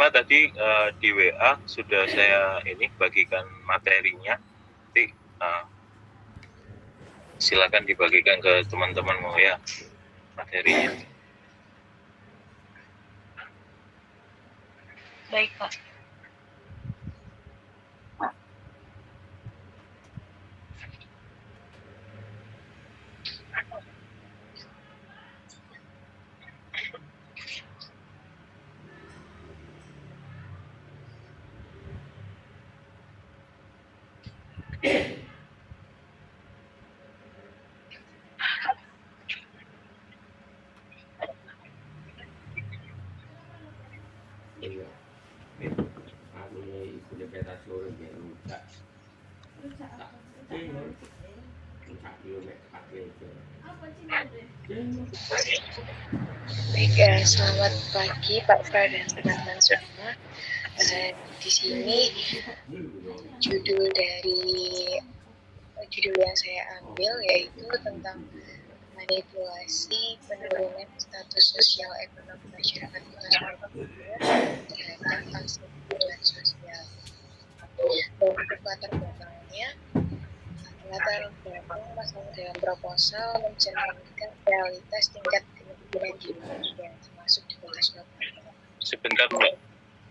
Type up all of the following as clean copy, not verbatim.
Risma tadi di WA sudah saya ini bagikan materinya. Nanti silakan dibagikan ke teman-temanmu ya materinya. Baik, Pak. Baik, selamat pagi Pak Fra dan teman-teman semua. Di sini judul yang saya ambil yaitu tentang manipulasi penurunan status sosial ekonomi masyarakat Kota Surabaya terhadap akses keadilan sosial. Untuk latar belakangnya, masalah dalam proposal mencerminkan realitas tingkat kemiskinan di Indonesia, termasuk di Kota Surabaya. Sebentar, Mbak.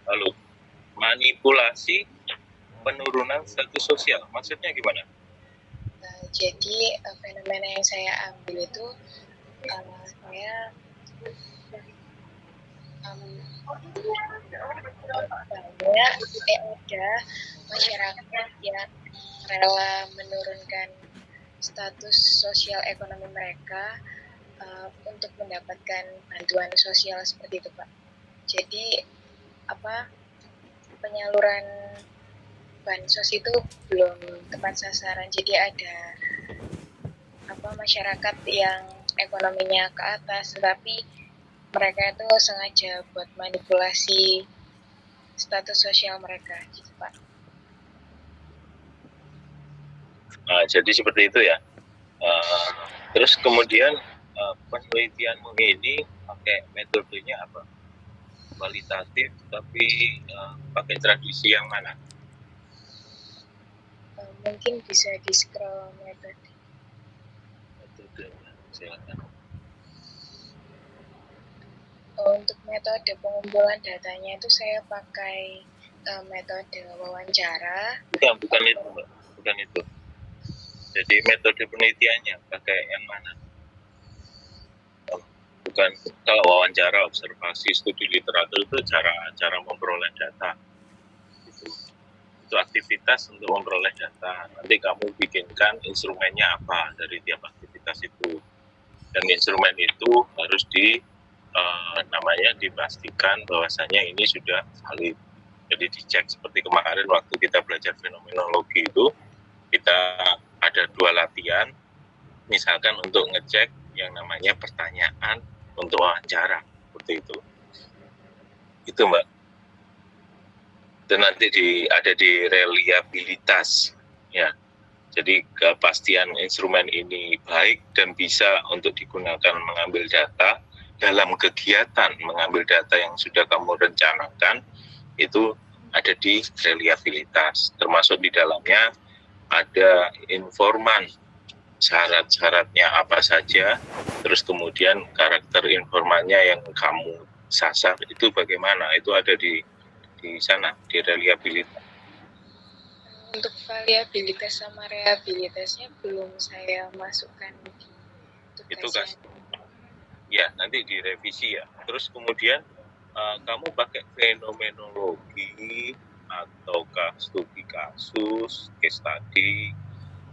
Halo. Manipulasi penurunan status sosial, maksudnya gimana? Jadi fenomena yang saya ambil itu ada masyarakat yang rela menurunkan status sosial ekonomi mereka untuk mendapatkan bantuan sosial seperti itu, Pak. Jadi penyaluran bansos itu belum tepat sasaran. Jadi ada masyarakat yang ekonominya ke atas, tetapi mereka itu sengaja buat manipulasi status sosial mereka, gitu Pak. Jadi seperti itu ya. Terus kemudian penelitianmu ini pakai metodenya apa? Kualitatif, tapi pakai tradisi yang mana? Mungkin bisa di scroll metode. Silakan. Untuk metode pengumpulan datanya itu saya pakai metode wawancara. Bukan itu, Mbak. Bukan itu. Jadi metode penelitiannya pakai yang mana? Bukan, kalau wawancara, observasi, studi literatur itu cara memperoleh data. Itu aktivitas untuk memperoleh data. Nanti kamu bikinkan instrumennya apa dari tiap aktivitas itu. Dan instrumen itu harus dipastikan bahwasanya ini sudah valid. Jadi dicek seperti kemarin waktu kita belajar fenomenologi itu, kita ada 2 latihan, misalkan untuk ngecek yang namanya pertanyaan untuk wawancara, seperti itu. Itu Mbak. Dan nanti ada di reliabilitas, ya. Jadi kepastian instrumen ini baik dan bisa untuk digunakan mengambil data dalam kegiatan mengambil data yang sudah kamu rencanakan, itu ada di reliabilitas. Termasuk di dalamnya ada informan, syarat-syaratnya apa saja, terus kemudian karakter informannya yang kamu sasar itu bagaimana, itu ada di sana, di reliabilitas. Untuk variabilitas sama reliabilitasnya belum saya masukkan di tugasnya. Itu ya, nanti direvisi ya. Terus kemudian kamu pakai fenomenologi ataukah studi kasus, case study,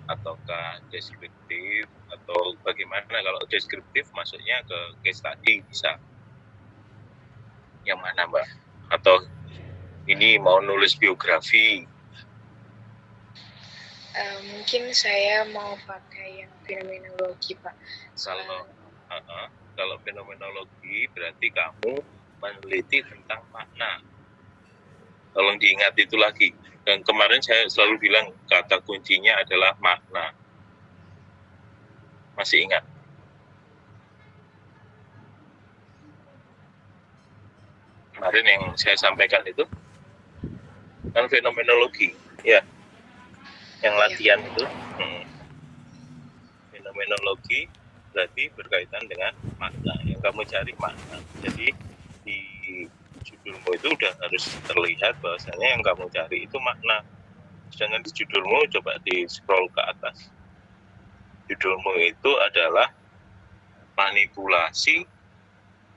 ataukah deskriptif, atau bagaimana? Kalau deskriptif masuknya ke case study bisa. Yang mana Mbak? Atau ini mau nulis biografi? Mungkin saya mau pakai yang fenomenologi, Pak. Kalau fenomenologi berarti kamu meneliti tentang makna. Tolong diingat itu lagi. Dan kemarin saya selalu bilang kata kuncinya adalah makna. Masih ingat? kemarin yang saya sampaikan itu kan fenomenologi, ya, yang latihan itu. Fenomenologi berarti berkaitan dengan makna, yang kamu cari makna. Jadi di judulmu itu udah harus terlihat bahwasanya yang kamu cari itu makna. Sedangkan di judulmu coba di scroll ke atas. Judulmu itu adalah manipulasi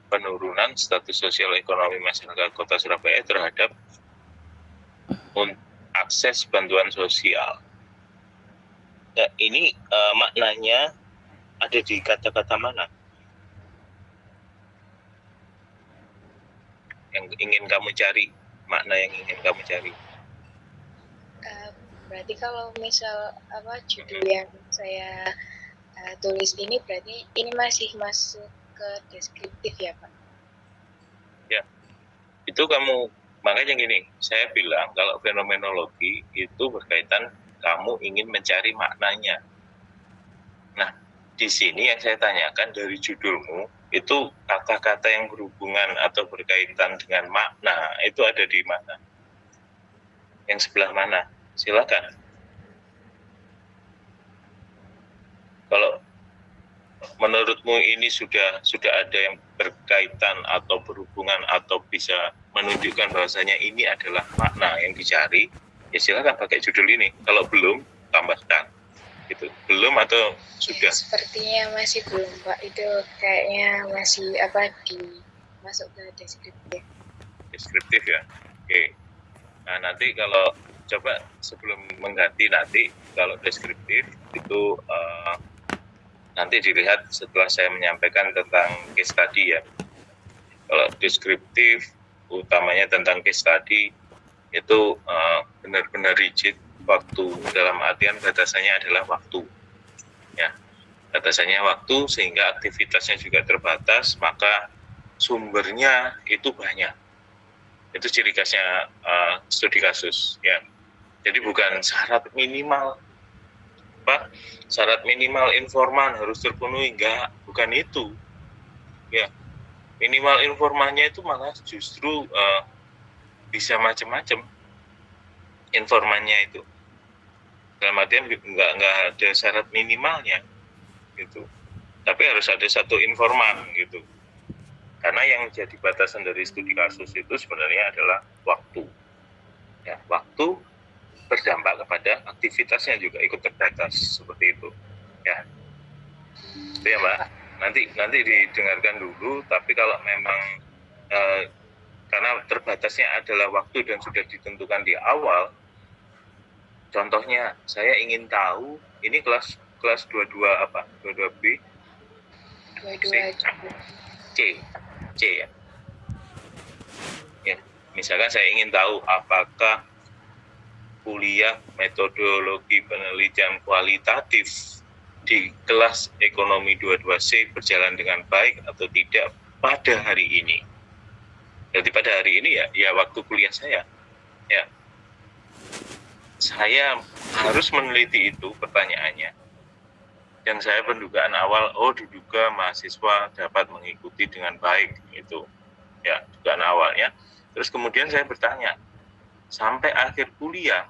penurunan status sosial ekonomi masyarakat Kota Surabaya terhadap akses bantuan sosial. Nah, ini maknanya ada di kata-kata mana yang ingin kamu cari, makna yang ingin kamu cari? Berarti kalau misal judul yang saya tulis ini berarti ini masih masuk ke deskriptif ya Pak? Ya, itu kamu, makanya gini, saya bilang kalau fenomenologi itu berkaitan kamu ingin mencari maknanya. Nah, di sini yang saya tanyakan dari judulmu, itu kata-kata yang berhubungan atau berkaitan dengan makna, itu ada di mana? Yang sebelah mana? Silakan. Kalau menurutmu ini sudah ada yang berkaitan atau berhubungan atau bisa menunjukkan bahwasanya ini adalah makna yang dicari, ya silakan pakai judul ini. Kalau belum, tambahkan. Gitu. Belum atau sudah? Ya, sepertinya masih belum Pak. Itu kayaknya masih masuk ke deskriptif. Deskriptif ya. Oke. Nah, nanti kalau coba sebelum mengganti nanti kalau deskriptif itu nanti dilihat setelah saya menyampaikan tentang case study ya. Kalau deskriptif utamanya tentang case study itu benar-benar rigid waktu, dalam artian batasannya adalah waktu. Ya, batasannya waktu sehingga aktivitasnya juga terbatas, maka sumbernya itu banyak. Itu ciri khasnya studi kasus ya. Jadi bukan syarat minimal syarat minimal informan harus terpenuhi, enggak, bukan itu ya. Minimal informannya itu malah justru bisa macam-macam informannya itu, dalam artian nggak ada syarat minimalnya gitu, tapi harus ada satu informan gitu. Karena yang jadi batasan dari studi kasus itu sebenarnya adalah waktu. Ya, waktu berdampak kepada aktivitasnya juga ikut terbatas seperti itu. Ya, itu ya Mbak. Nanti didengarkan dulu. Tapi kalau memang karena terbatasnya adalah waktu dan sudah ditentukan di awal. Contohnya, saya ingin tahu ini kelas 22 apa? 22B? 22 C ya. Ya, misalkan saya ingin tahu apakah kuliah metodologi penelitian kualitatif di kelas ekonomi 22C berjalan dengan baik atau tidak pada hari ini. Jadi pada hari ini ya waktu kuliah saya. Ya. Saya harus meneliti itu pertanyaannya. Dan saya pendugaan awal, diduga mahasiswa dapat mengikuti dengan baik itu. Ya, dugaan awalnya. Terus kemudian saya bertanya, sampai akhir kuliah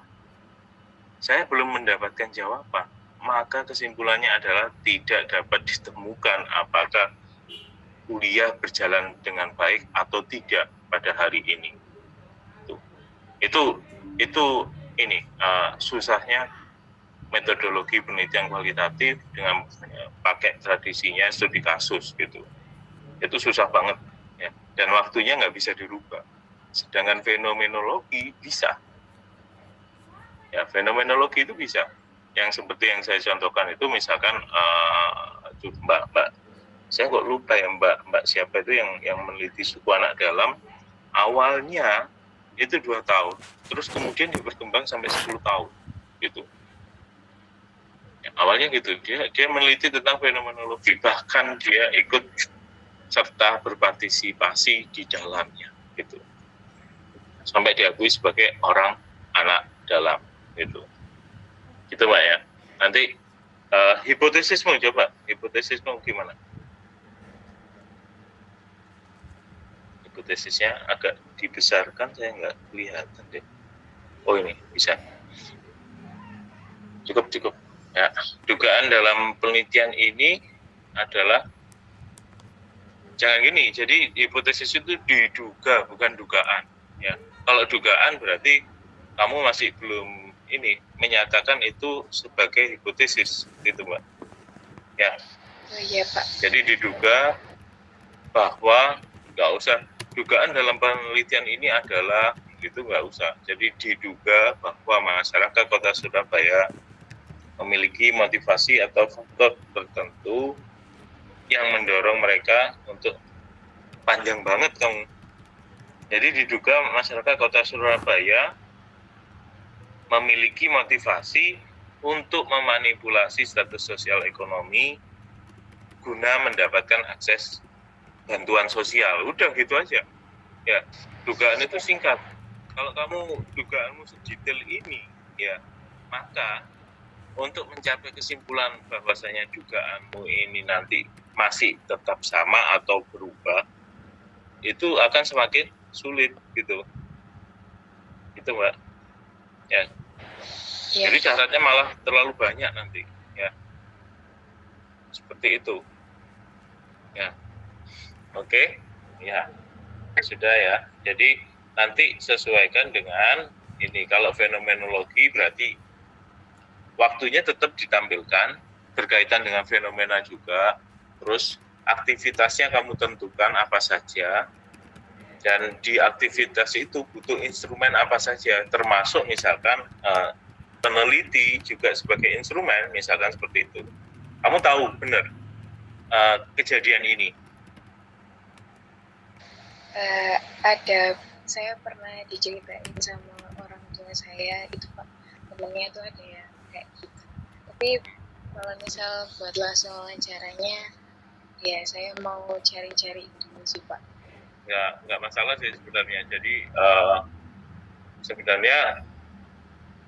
saya belum mendapatkan jawaban. Maka kesimpulannya adalah tidak dapat ditemukan apakah kuliah berjalan dengan baik atau tidak pada hari ini. Itu ini susahnya metodologi penelitian kualitatif dengan pakai tradisinya studi kasus gitu. Itu susah banget ya, dan waktunya nggak bisa dirubah. Sedangkan fenomenologi bisa. Ya, fenomenologi itu bisa. Yang seperti yang saya contohkan itu misalkan Mbak, saya kok lupa ya Mbak siapa itu yang meneliti suku anak dalam, awalnya itu 2 tahun, terus kemudian berkembang sampai 10 tahun gitu. Ya, awalnya gitu, dia meneliti tentang fenomenologi, bahkan dia ikut serta berpartisipasi di dalamnya gitu, sampai diakui sebagai orang anak dalam gitu Mbak ya. Nanti hipotesismu gimana? hipotesisnya agak dibesarkan, saya nggak kelihatan deh. Oh ini bisa. Cukup. Ya, dugaan dalam penelitian ini adalah jangan gini. Jadi hipotesis itu diduga, bukan dugaan. Ya, kalau dugaan berarti kamu masih belum ini menyatakan itu sebagai hipotesis, gitu Mbak. Ya. Oh iya Pak. Jadi diduga bahwa nggak usah dugaan dalam penelitian ini adalah itu nggak usah. Jadi diduga bahwa masyarakat Kota Surabaya memiliki motivasi atau faktor tertentu yang mendorong mereka untuk panjang banget kamu. Jadi diduga masyarakat Kota Surabaya memiliki motivasi untuk memanipulasi status sosial ekonomi guna mendapatkan akses bantuan sosial. Udah gitu aja. Ya, dugaan itu singkat. Kalau kamu dugaanmu sedetail ini, ya, maka untuk mencapai kesimpulan bahwasanya dugaanmu ini nanti masih tetap sama atau berubah, itu akan semakin sulit gitu. Itu Mbak. Ya. Jadi syaratnya malah terlalu banyak nanti, ya. Seperti itu. Ya. Oke. Ya. Sudah ya. Jadi nanti sesuaikan dengan ini. Kalau fenomenologi berarti waktunya tetap ditampilkan, berkaitan dengan fenomena juga, terus aktivitasnya kamu tentukan apa saja, dan di aktivitas itu butuh instrumen apa saja, termasuk misalkan peneliti juga sebagai instrumen, misalkan seperti itu. Kamu tahu benar kejadian ini? Ada, saya pernah diceritain sama orang tua saya, itu Pak, temennya itu ada yang kayak gitu. Tapi kalau misal buat langsung wawancaranya, ya saya mau cari-cari dulu sih Pak. Nggak masalah sih sebenarnya. Jadi sebenarnya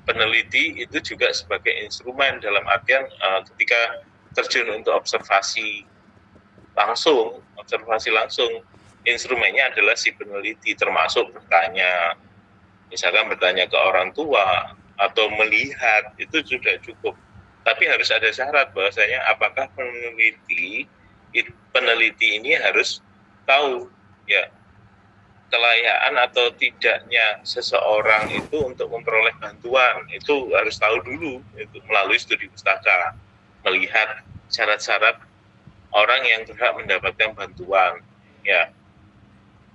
peneliti itu juga sebagai instrumen dalam artian ketika terjun untuk observasi langsung, instrumennya adalah si peneliti, termasuk bertanya, misalkan bertanya ke orang tua atau melihat, itu sudah cukup. Tapi harus ada syarat bahwasanya apakah peneliti ini harus tahu ya kelayaan atau tidaknya seseorang itu untuk memperoleh bantuan, itu harus tahu dulu itu melalui studi pustaka, melihat syarat-syarat orang yang berhak mendapatkan bantuan. Ya,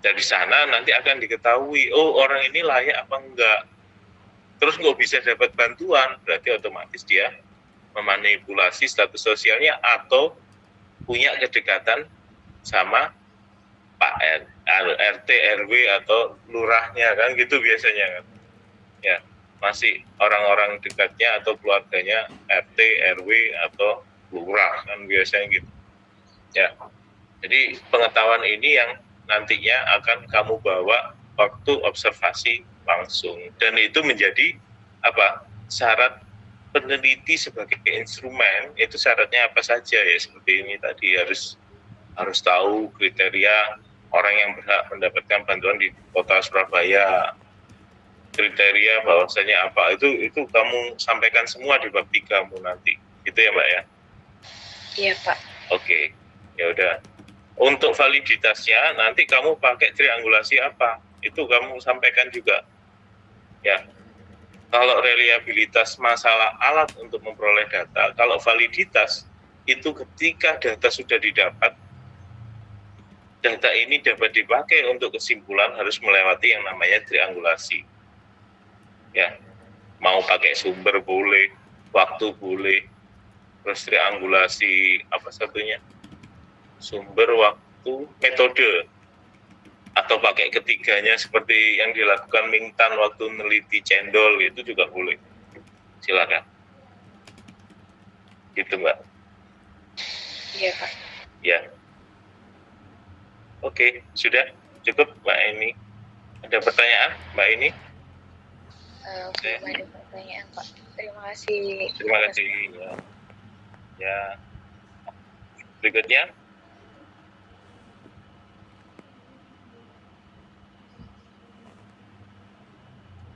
dari sana nanti akan diketahui, oh orang ini layak apa enggak. Terus nggak bisa dapat bantuan, berarti otomatis dia memanipulasi status sosialnya atau punya kedekatan sama Pak RT, RW atau lurahnya, kan gitu biasanya kan. Ya, masih orang-orang dekatnya atau keluarganya RT, RW atau lurah kan biasanya gitu. Ya. Jadi pengetahuan ini yang nantinya akan kamu bawa waktu observasi langsung, dan itu menjadi apa? Syarat peneliti sebagai instrumen. Itu syaratnya apa saja ya, seperti ini tadi, harus tahu kriteria orang yang berhak mendapatkan bantuan di Kota Surabaya, kriteria bahwasanya apa, itu kamu sampaikan semua di bab 3 nanti, gitu ya Mbak ya? Iya Pak. Oke, ya udah. Untuk validitasnya nanti kamu pakai triangulasi apa, itu kamu sampaikan juga ya. Kalau reliabilitas masalah alat untuk memperoleh data, kalau validitas itu ketika data sudah didapat, data ini dapat dipakai untuk kesimpulan harus melewati yang namanya triangulasi. Ya, mau pakai sumber boleh, waktu boleh, terus triangulasi apa satunya? Sumber, waktu, metode, atau pakai ketiganya seperti yang dilakukan Mingtan waktu meneliti cendol, itu juga boleh. Silakan. Gitu Mbak. Iya Pak. Ya. Oke, sudah cukup Mbak ini. Ada pertanyaan Mbak ini? Belum ada pertanyaan Pak. Terima kasih. Terima kasih. Ya. Berikutnya.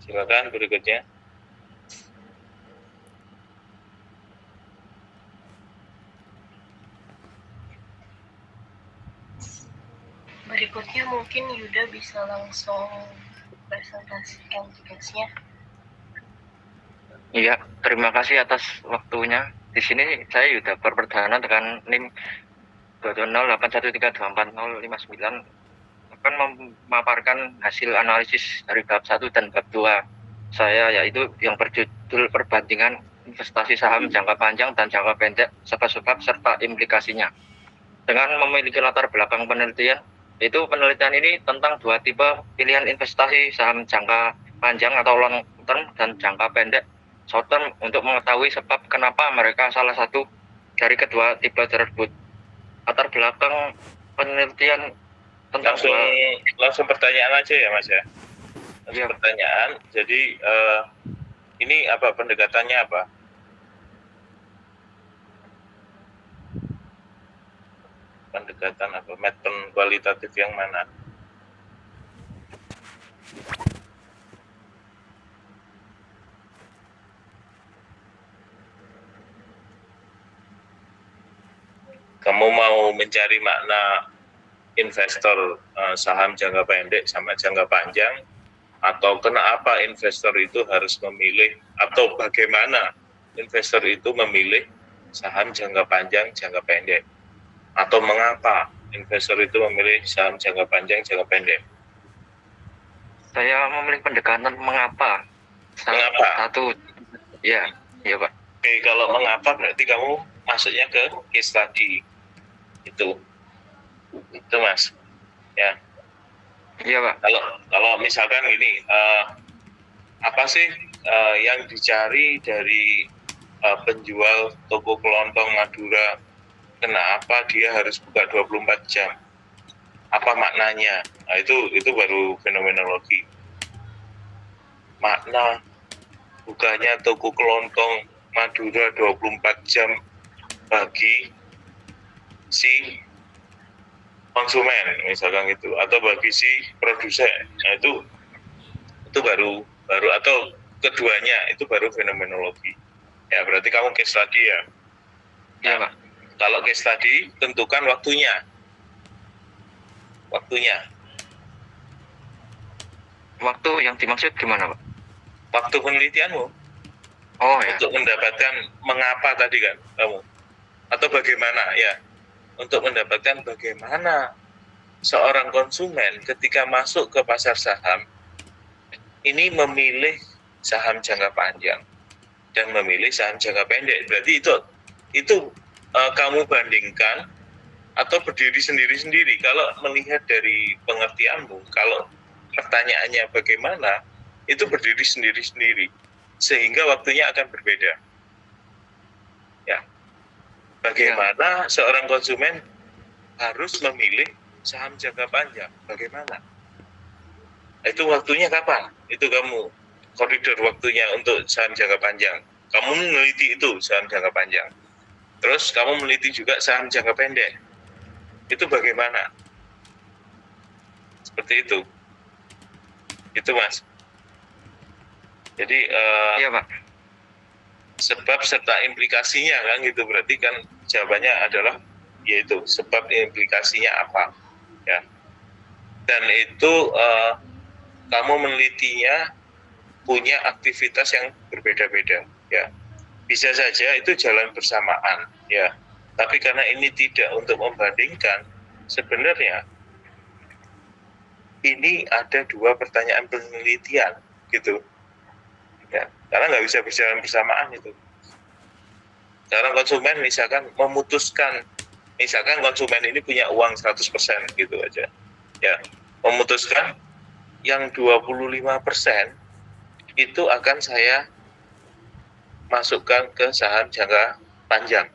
Silakan berikutnya. Berikutnya mungkin Yuda bisa langsung presentasikan tugasnya. Iya, terima kasih atas waktunya. Di sini saya Yuda Perdana dengan NIM 20813244059 akan memaparkan hasil analisis dari bab 1 dan bab 2 saya, yaitu yang berjudul perbandingan investasi saham jangka panjang dan jangka pendek, sebab-sebab serta implikasinya. Dengan memiliki latar belakang penelitian, itu penelitian ini tentang dua tipe pilihan investasi saham jangka panjang atau long term dan jangka pendek short term untuk mengetahui sebab kenapa mereka salah satu dari kedua tipe tersebut. Latar belakang penelitian tentang langsung pertanyaan aja ya Mas ya. Iya. Pertanyaan. Jadi ini apa pendekatannya apa? Pendekatan apa? Metode kualitatif yang mana? Kamu mau mencari makna investor saham jangka pendek sama jangka panjang, atau kenapa investor itu harus memilih, atau bagaimana investor itu memilih saham jangka panjang, jangka pendek, atau mengapa investor itu memilih saham jangka panjang, jangka pendek? Saya memilih pendekatan mengapa. Mengapa? Satu, ya Pak. Oke, kalau mengapa berarti kamu masuknya ke case study. Itu Mas, ya. Iya Pak. Kalau misalkan gini, apa sih yang dicari dari penjual toko kelontong Madura? Kenapa dia harus buka 24 jam? Apa maknanya? Nah, itu baru fenomenologi. Makna bukanya toko kelontong Madura 24 jam bagi si konsumen misalkan gitu, atau bagi si produsen. Nah, itu baru atau keduanya itu baru fenomenologi. Ya, berarti kamu case study ya. Iya Pak. Kalau case study, tentukan waktunya. Waktu yang dimaksud gimana Pak? Waktu penelitianmu. Oh ya. Untuk mendapatkan mengapa tadi kan kamu, atau bagaimana ya, untuk mendapatkan bagaimana seorang konsumen ketika masuk ke pasar saham ini memilih saham jangka panjang dan memilih saham jangka pendek. Berarti itu kamu bandingkan atau berdiri sendiri-sendiri. Kalau melihat dari pengertianmu, kalau pertanyaannya bagaimana, itu berdiri sendiri-sendiri, sehingga waktunya akan berbeda. Ya, bagaimana seorang konsumen harus memilih saham jangka panjang? Bagaimana? Itu waktunya kapan? Itu kamu koridor waktunya untuk saham jangka panjang. Kamu meneliti itu saham jangka panjang. Terus kamu meneliti juga saham jangka pendek. Itu bagaimana? Seperti itu. Itu Mas. Jadi iya Pak. Sebab serta implikasinya kan gitu, berarti kan jawabannya adalah yaitu sebab implikasinya apa ya. Dan itu kamu menelitinya punya aktivitas yang berbeda-beda ya. Bisa saja itu jalan bersamaan ya. Tapi karena ini tidak untuk membandingkan, sebenarnya ini ada dua pertanyaan penelitian gitu ya, karena nggak bisa berjalan bersamaan itu. Sekarang konsumen misalkan memutuskan, misalkan konsumen ini punya uang 100% gitu aja ya, memutuskan yang 25% itu akan saya masukkan ke saham jangka panjang.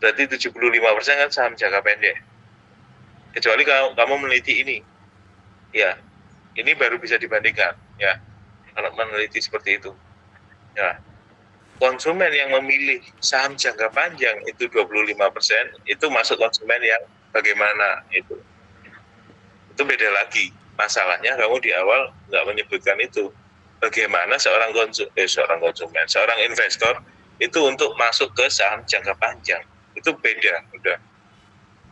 Berarti 75% kan saham jangka pendek. Kecuali kamu meneliti ini ya, ini baru bisa dibandingkan ya, kalau meneliti seperti itu ya. Konsumen yang memilih saham jangka panjang itu 25%, itu masuk konsumen yang bagaimana itu beda lagi. Masalahnya kamu di awal nggak menyebutkan itu bagaimana seorang investor itu untuk masuk ke saham jangka panjang. Itu beda, udah.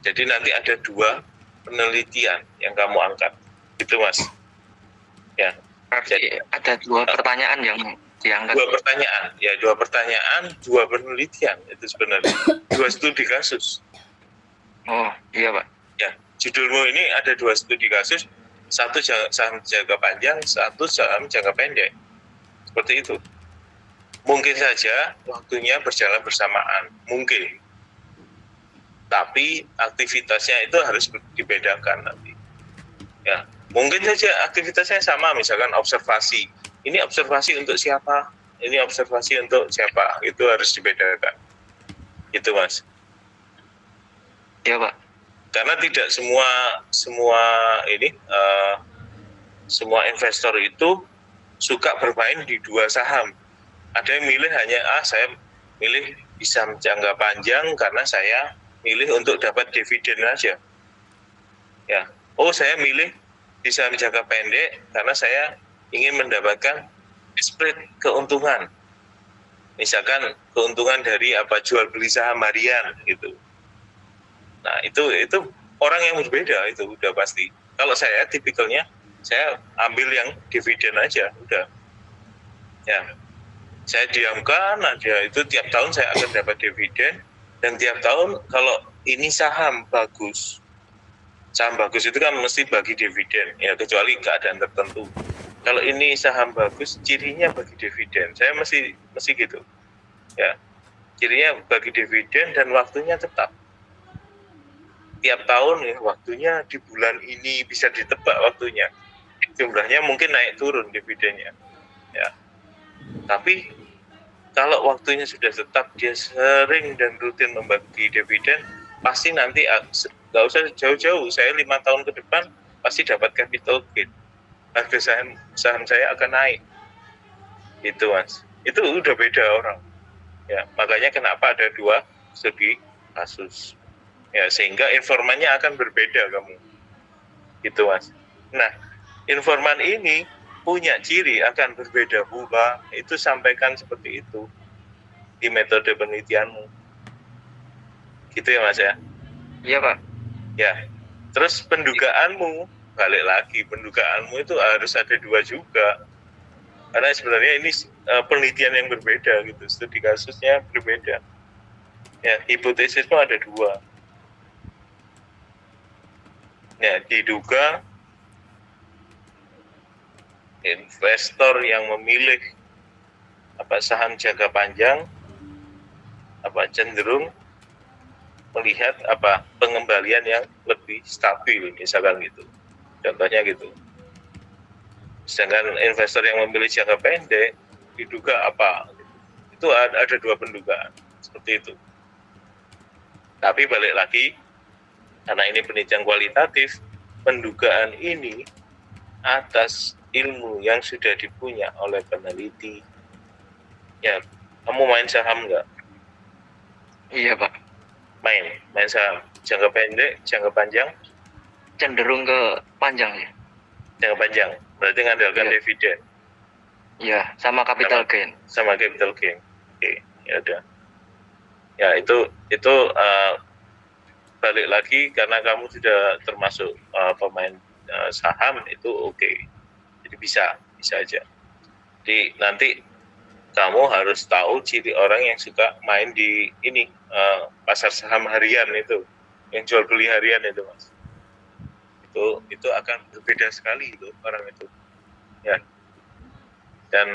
Jadi nanti ada 2 penelitian yang kamu angkat. Itu Mas. Ya. Berarti ada 2 pertanyaan yang diangkat. 2 pertanyaan, ya 2 pertanyaan, 2 penelitian itu sebenarnya. 2 studi kasus. Oh, iya Pak. Ya, judulmu ini ada 2 studi kasus, 1 saham jangka panjang, 1 saham jangka pendek. Seperti itu. Mungkin saja waktunya berjalan bersamaan, mungkin. Tapi aktivitasnya itu harus dibedakan nanti. Ya, mungkin saja aktivitasnya sama, misalkan observasi. Ini observasi untuk siapa? Ini observasi untuk siapa? Itu harus dibedakan. Itu Mas. Iya Pak. Karena tidak semua investor itu suka bermain di 2 saham. Ada yang milih hanya saya milih di saham jangka panjang karena saya milih untuk dapat dividen aja. Ya, saya milih di saham jangka pendek karena saya ingin mendapatkan spread keuntungan. Misalkan keuntungan dari jual beli saham harian gitu. Nah, itu orang yang berbeda, itu udah pasti. Kalau saya tipikalnya saya ambil yang dividen aja, udah. Ya. Saya diamkan aja, itu tiap tahun saya akan dapat dividen, dan tiap tahun kalau ini saham bagus itu kan mesti bagi dividen, ya kecuali keadaan tertentu. Kalau ini saham bagus, cirinya bagi dividen, saya mesti gitu, ya. Cirinya bagi dividen dan waktunya tetap. Tiap tahun ya, waktunya di bulan ini bisa ditebak waktunya. Jumlahnya mungkin naik turun dividennya, ya. Tapi kalau waktunya sudah tetap, dia sering dan rutin membagi dividen, pasti nanti nggak usah jauh-jauh, saya 5 tahun ke depan pasti dapat capital gain, harga saham saya akan naik. Itu Mas, itu udah beda orang, ya. Makanya kenapa ada 2 studi kasus, ya, sehingga informannya akan berbeda kamu, gitu Mas. Nah, informan ini punya ciri akan berbeda pula, itu sampaikan seperti itu di metode penelitianmu, gitu ya Mas ya. Iya Pak. Ya, terus pendugaanmu, balik lagi, pendugaanmu itu harus ada 2 juga, karena sebenarnya ini penelitian yang berbeda gitu, studi kasusnya berbeda. Ya, hipotesismu ada 2. Ya, diduga investor yang memilih saham jangka panjang cenderung melihat pengembalian yang lebih stabil, misalkan gitu. Contohnya gitu. Sedangkan investor yang memilih jangka pendek diduga itu ada 2 pendugaan seperti itu. Tapi balik lagi, karena ini penelitian kualitatif, pendugaan ini atas ilmu yang sudah dipunya oleh peneliti. Ya, kamu main saham nggak? Iya Pak. Main saham jangka pendek, jangka panjang? Cenderung ke panjang ya. Jangka panjang, berarti ngandalkan dividen. Iya, sama capital gain. Sama capital gain. Oke, ya udah. Ya, itu balik lagi karena kamu sudah termasuk pemain saham, itu oke. Jadi bisa aja. Jadi nanti kamu harus tahu ciri orang yang suka main di pasar saham harian itu, yang jual beli harian itu Mas. Itu akan berbeda sekali itu orang itu. Ya. Dan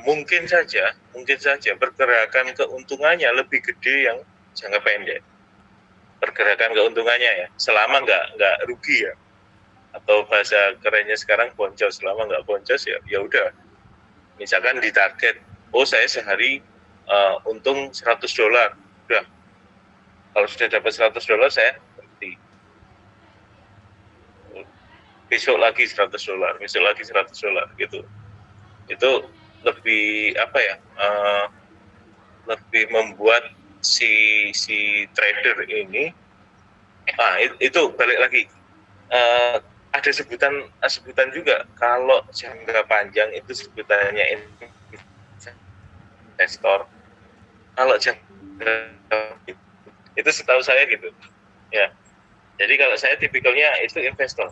mungkin saja pergerakan keuntungannya lebih gede yang jangka pendek. Pergerakan keuntungannya ya, selama nggak rugi ya. Atau bahasa kerennya sekarang boncos, selama nggak boncos ya udah. Misalkan di target, saya sehari untung $100, udah. Kalau sudah dapat $100 saya berhenti. Besok lagi $100, besok lagi $100 gitu. Itu lebih lebih membuat si trader ini itu balik lagi ada sebutan juga kalau jangka panjang itu sebutannya investor. Kalau jangka itu setahu saya gitu. Ya. Jadi kalau saya tipikalnya itu investor,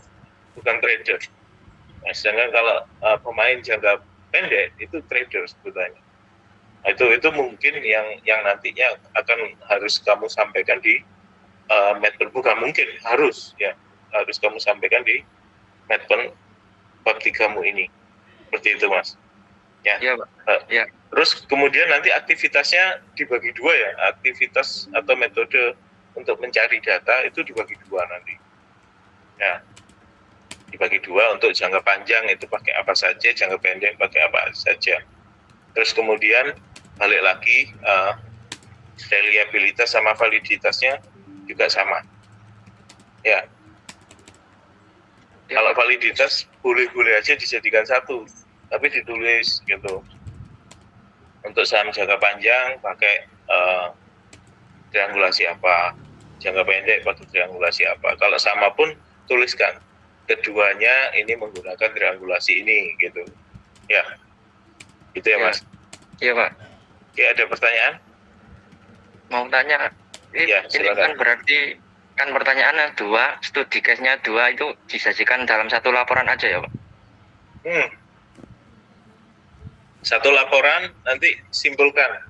bukan trader. Nah, sedangkan kalau pemain jangka pendek itu trader sebetulnya. Nah, itu mungkin yang nantinya akan harus kamu sampaikan di Medpen, bukan mungkin, harus kamu sampaikan di Medpen bab 3-mu ini. Seperti itu, Mas. Ya. Iya, Pak. Ya. Terus kemudian nanti aktivitasnya dibagi dua ya, aktivitas atau metode untuk mencari data itu dibagi dua nanti. Ya, dibagi dua. Untuk jangka panjang itu pakai apa saja, jangka pendek pakai apa saja. Terus kemudian balik lagi reliabilitas sama validitasnya juga sama. Ya. Kalau validitas boleh-boleh aja dijadikan satu, tapi ditulis gitu. Untuk saham jangka panjang pakai triangulasi apa, jangka pendek pakai triangulasi apa. Kalau sama pun tuliskan keduanya ini menggunakan triangulasi ini gitu. Ya, itu ya, Mas. Iya, Pak. Oke, ada pertanyaan? Mau tanya, ini kan berarti kan pertanyaannya 2, studi case-nya 2 itu disajikan dalam satu laporan aja ya, Pak? Satu laporan nanti simpulkan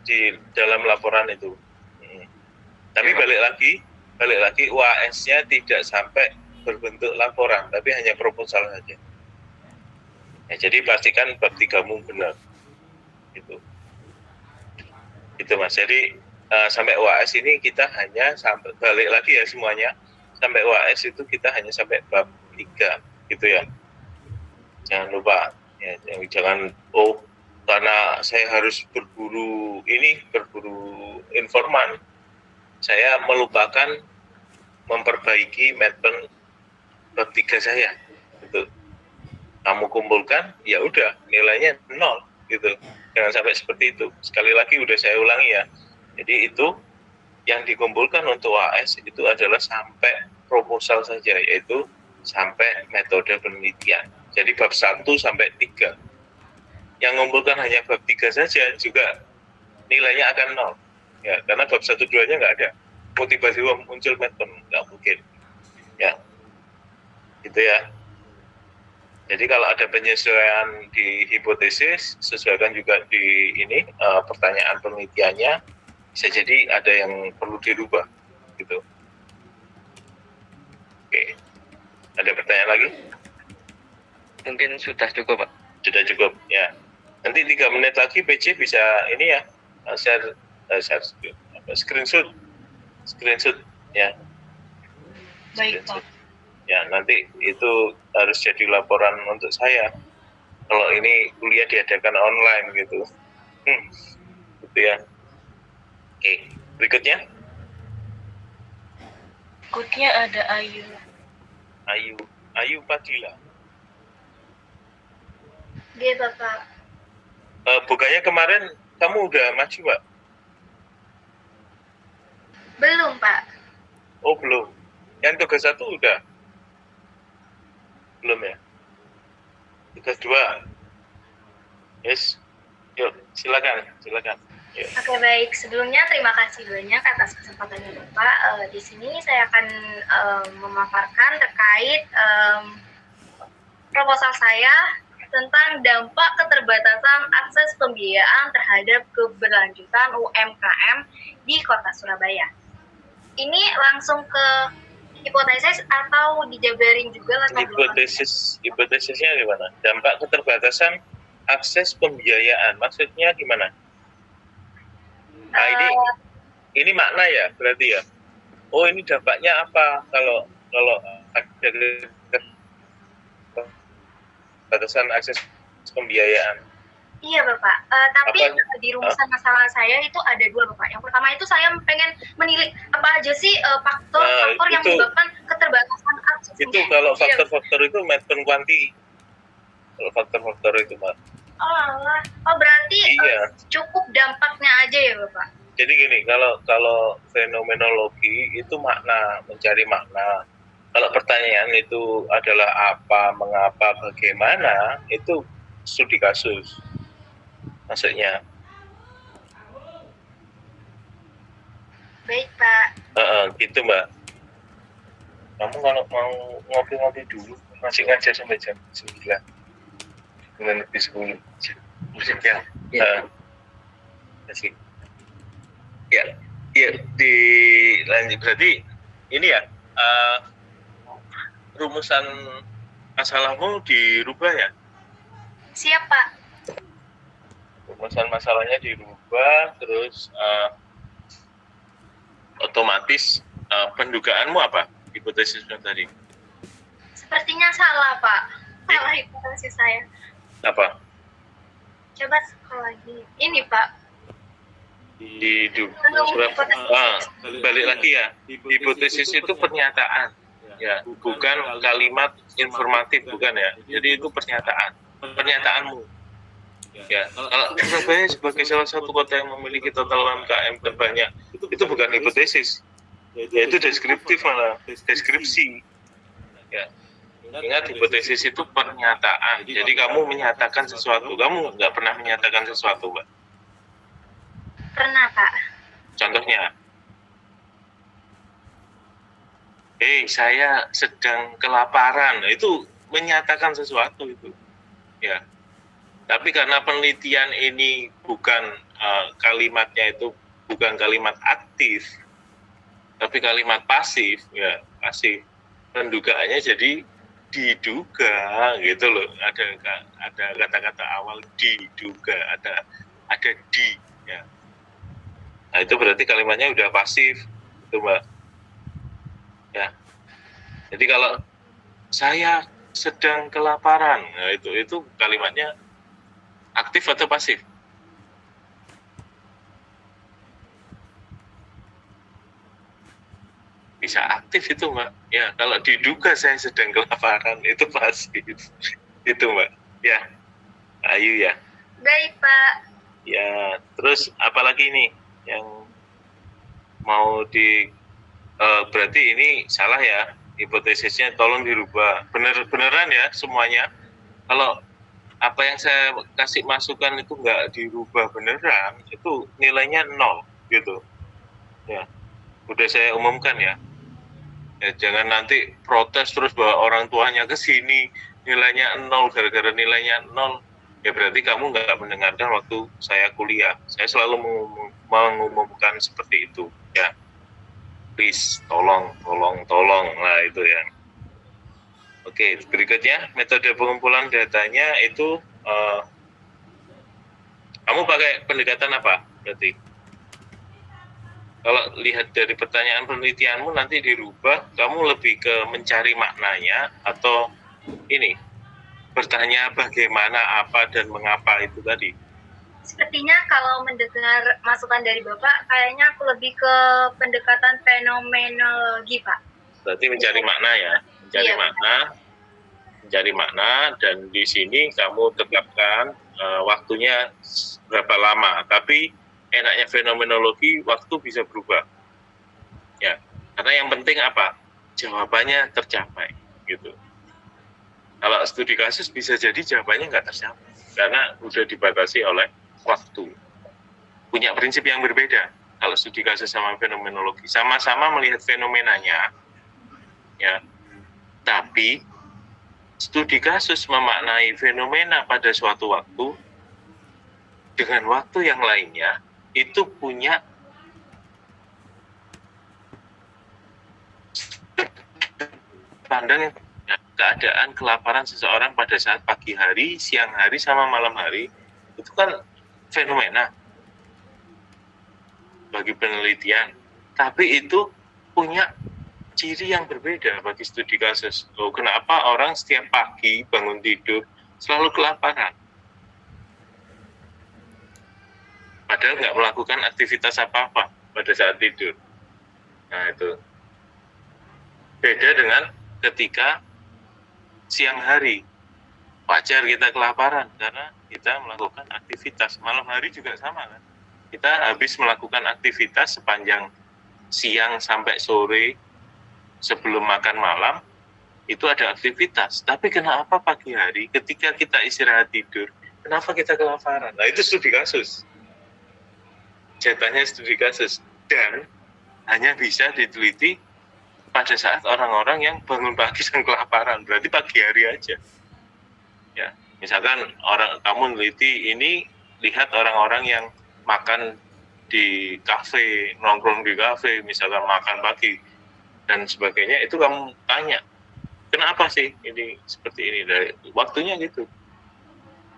di dalam laporan itu. Tapi balik lagi UAS-nya tidak sampai berbentuk laporan, tapi hanya proposal saja. Ya, jadi pastikan bab 3-mu benar. Itu Mas. Jadi sampai UAS ini kita hanya sampai, balik lagi ya semuanya, sampai UAS itu kita hanya sampai bab 3 gitu ya. Jangan lupa ya, jangan karena saya harus berburu informan, saya melupakan memperbaiki Medpen bab 3 saya gitu. Kamu kumpulkan, ya udah nilainya 0 gitu. Jangan sampai seperti itu. Sekali lagi udah saya ulangi ya. Jadi itu yang dikumpulkan untuk AS itu adalah sampai proposal saja, yaitu sampai metode penelitian. Jadi bab 1 sampai 3. Yang mengumpulkan hanya bab 3 saja juga nilainya akan 0. Ya, karena bab 1 2-nya nggak ada. Tiba-tiba muncul Medpen, nggak mungkin. Ya. Gitu ya. Jadi kalau ada penyesuaian di hipotesis, sesuaikan juga di ini pertanyaan penelitiannya. Bisa jadi ada yang perlu dirubah, gitu. Oke, ada pertanyaan lagi? Mungkin sudah cukup, Pak. Sudah cukup, ya. Nanti 3 menit lagi PC bisa ini ya, screenshot, ya. Baik, Pak. Ya, nanti itu harus jadi laporan untuk saya. Kalau ini kuliah diadakan online gitu. Gitu ya. Oke, berikutnya. Berikutnya ada Ayu Fadila. Dia Bapak. Bukannya kemarin kamu udah maju, Pak? Belum, Pak. Oh, belum. Yang tugas 1 udah? Belum ya? Tugas 2. Yes. Yuk, silakan. Yuk. Oke, baik. Sebelumnya terima kasih banyak atas kesempatannya Bapak. Di sini saya akan memaparkan terkait proposal saya tentang dampak keterbatasan akses pembiayaan terhadap keberlanjutan UMKM di Kota Surabaya. Ini langsung ke hipotesis atau dijabarin juga lah? Hipotesisnya gimana? Dampak keterbatasan akses pembiayaan, maksudnya gimana? Nah, ini makna ya berarti ya. Oh, ini dampaknya apa kalau ada keterbatasan akses pembiayaan? Iya Bapak, tapi di rumusan masalah saya itu ada 2 Bapak. Yang pertama itu saya pengen menilik apa aja sih faktor yang menyebabkan keterbatasan akses. Itu kalau faktor-faktor itu Medpen kuanti. Kalau faktor-faktor itu, Pak. Oh berarti cukup dampaknya aja ya Bapak. Jadi gini, kalau fenomenologi itu makna, mencari makna Kalau pertanyaan itu adalah apa, mengapa, bagaimana, itu studi kasus. Maksudnya, Baik, Pak. gitu Mbak. Kamu kalau mau ngopi-ngopi dulu, masih ngajar sampai jam 9. 9:10. Musik ya? Masih. Ya, dilanjut. Berarti ini ya, rumusan masalahmu dirubah ya? Siap, Pak. Rumusan masalahnya dirubah, terus otomatis pendugaanmu apa? Hipotesisnya tadi. Sepertinya salah, Pak. Salah hipotesis saya. Apa? Coba sekali lagi. Ini, Pak. Balik lagi ya. Hipotesis itu pernyataan. Ya, bukan kalimat informatif, bukan ya. Jadi itu pernyataanmu. Ya, kalau Surabaya sebagai salah satu kota yang memiliki total UMKM terbanyak, itu bukan hipotesis, yaitu deskriptif, malah deskripsi. Ya, ingat hipotesis itu pernyataan. Jadi kamu menyatakan sesuatu, kamu nggak pernah menyatakan sesuatu, Mbak. Pernah, Pak. Contohnya, saya sedang kelaparan. Nah, itu menyatakan sesuatu itu. Ya. Tapi karena penelitian ini bukan kalimatnya itu bukan kalimat aktif, tapi kalimat pasif, ya pasif. Pendugaannya jadi diduga, gitu loh. Ada kata-kata awal diduga, ada di, ya. Nah itu berarti kalimatnya udah pasif, itu Mbak. Ya. Jadi kalau saya sedang kelaparan, nah itu kalimatnya aktif atau pasif? Bisa aktif itu Mbak. Ya, kalau diduga saya sedang kelaparan itu pasif. Itu Mbak. Ya, Ayu ya. Baik, Pak. Ya, terus apalagi nih yang mau berarti ini salah ya, hipotesisnya tolong dirubah. Beneran ya semuanya. Kalau apa yang saya kasih masukan itu nggak dirubah beneran, itu nilainya 0 gitu. Ya, udah saya umumkan ya. Jangan nanti protes terus bahwa orang tuanya ke sini nilainya 0, gara-gara nilainya 0. Ya berarti kamu nggak mendengarkan waktu saya kuliah. Saya selalu mengumumkan seperti itu. Ya, please, tolong. Nah itu ya. Oke, berikutnya metode pengumpulan datanya itu kamu pakai pendekatan apa berarti? Kalau lihat dari pertanyaan penelitianmu nanti dirubah, kamu lebih ke mencari maknanya atau ini bertanya bagaimana, apa dan mengapa itu tadi? Sepertinya kalau mendengar masukan dari Bapak, kayaknya aku lebih ke pendekatan fenomenologi, Pak. Berarti mencari makna ya, mencari makna, dan di sini kamu tetapkan waktunya berapa lama. Tapi enaknya fenomenologi, waktu bisa berubah. Ya, karena yang penting apa? Jawabannya tercapai, gitu. Kalau studi kasus bisa jadi jawabannya nggak tercapai, karena udah dibatasi oleh waktu. Punya prinsip yang berbeda. Kalau studi kasus sama fenomenologi, sama-sama melihat fenomenanya, ya. Tapi studi kasus memaknai fenomena pada suatu waktu dengan waktu yang lainnya itu punya pandang keadaan kelaparan seseorang pada saat pagi hari, siang hari, sama malam hari. Itu kan fenomena bagi penelitian. Tapi itu punya ciri yang berbeda bagi studi kasus. Kenapa orang setiap pagi bangun tidur selalu kelaparan? Padahal nggak melakukan aktivitas apa-apa pada saat tidur. Nah itu. Beda dengan ketika siang hari. Wajar kita kelaparan karena kita melakukan aktivitas. Malam hari juga sama kan. Kita habis melakukan aktivitas sepanjang siang sampai sore, sebelum makan malam itu ada aktivitas. Tapi kenapa pagi hari ketika kita istirahat tidur, kenapa kita kelaparan? Nah, itu studi kasus. Jatahnya studi kasus. Dan hanya bisa diteliti pada saat orang-orang yang bangun pagi dan kelaparan. Berarti pagi hari aja. Ya, misalkan kamu neliti ini, lihat orang-orang yang makan di kafe, nongkrong di kafe, misalkan makan pagi dan sebagainya, itu kamu tanya, kenapa sih ini seperti ini? Dari waktunya gitu.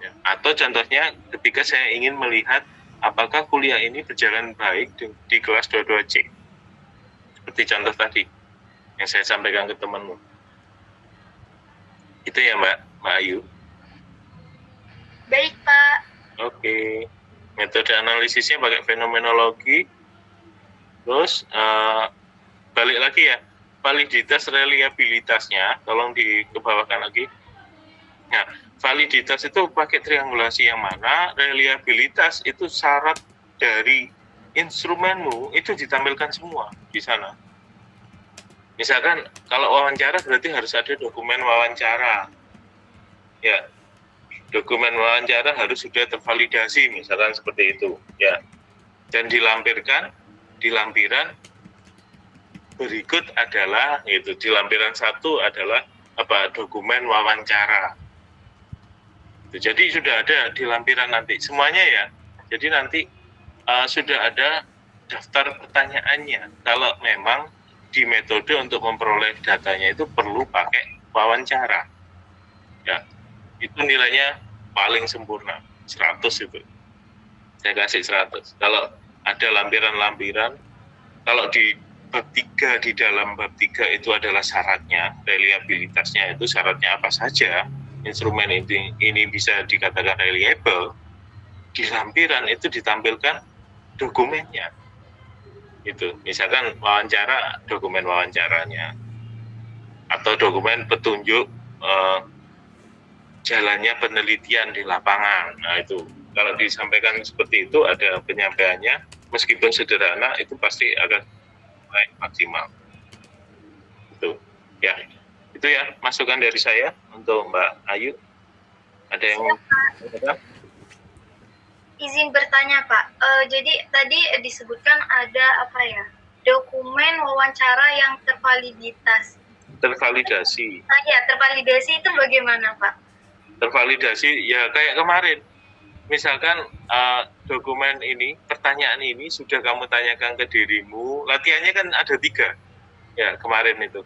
Ya. Atau contohnya ketika saya ingin melihat apakah kuliah ini berjalan baik di kelas 22C. Seperti contoh tadi yang saya sampaikan ke temanmu. Itu ya Mbak Ayu. Baik, Pak. Oke. Metode analisisnya pakai fenomenologi. Terus balik lagi ya, validitas reliabilitasnya tolong dikebawahkan lagi. Nah, validitas itu pakai triangulasi yang mana, reliabilitas itu syarat dari instrumenmu itu ditampilkan semua di sana. Misalkan kalau wawancara berarti harus ada dokumen wawancara. Ya, dokumen wawancara harus sudah tervalidasi, misalkan seperti itu. Ya, dan dilampirkan di lampiran berikut adalah itu, di lampiran 1 adalah dokumen wawancara. Jadi sudah ada di lampiran nanti semuanya ya. Jadi nanti sudah ada daftar pertanyaannya. Kalau memang di metode untuk memperoleh datanya itu perlu pakai wawancara. Ya, itu nilainya paling sempurna, 100 itu. Saya kasih 100. Kalau ada lampiran-lampiran, kalau di bab 3, di dalam bab 3 itu adalah syaratnya, reliabilitasnya itu syaratnya apa saja, instrumen ini bisa dikatakan reliable, di lampiran itu ditampilkan dokumennya. Itu, misalkan wawancara, dokumen wawancaranya, atau dokumen petunjuk jalannya penelitian di lapangan. Nah itu, kalau disampaikan seperti itu, ada penyampaiannya, meskipun sederhana, itu pasti akan baik maksimal. Itu, ya. Itu ya masukan dari saya untuk Mbak Ayu. Ada yang mau? Izin bertanya, Pak. Jadi tadi disebutkan ada apa ya? Dokumen wawancara yang Tervalidasi. Ya, tervalidasi itu bagaimana, Pak? Tervalidasi ya kayak kemarin. Misalkan dokumen ini, pertanyaan ini sudah kamu tanyakan ke dirimu. Latihannya kan ada 3. Ya, kemarin itu.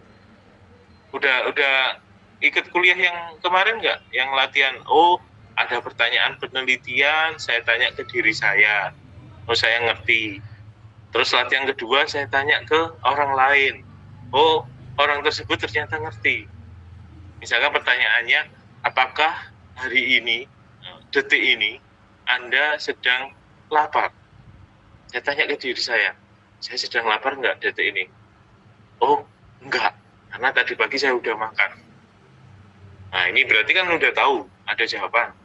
Udah ikut kuliah yang kemarin nggak? Yang latihan, ada pertanyaan penelitian, saya tanya ke diri saya. Saya ngerti. Terus latihan kedua, saya tanya ke orang lain. Orang tersebut ternyata ngerti. Misalkan pertanyaannya, apakah hari ini, detik ini, Anda sedang lapar? Saya tanya ke diri saya sedang lapar nggak detik ini? Enggak, karena tadi pagi saya udah makan. Nah, ini berarti kan udah tahu, ada jawaban.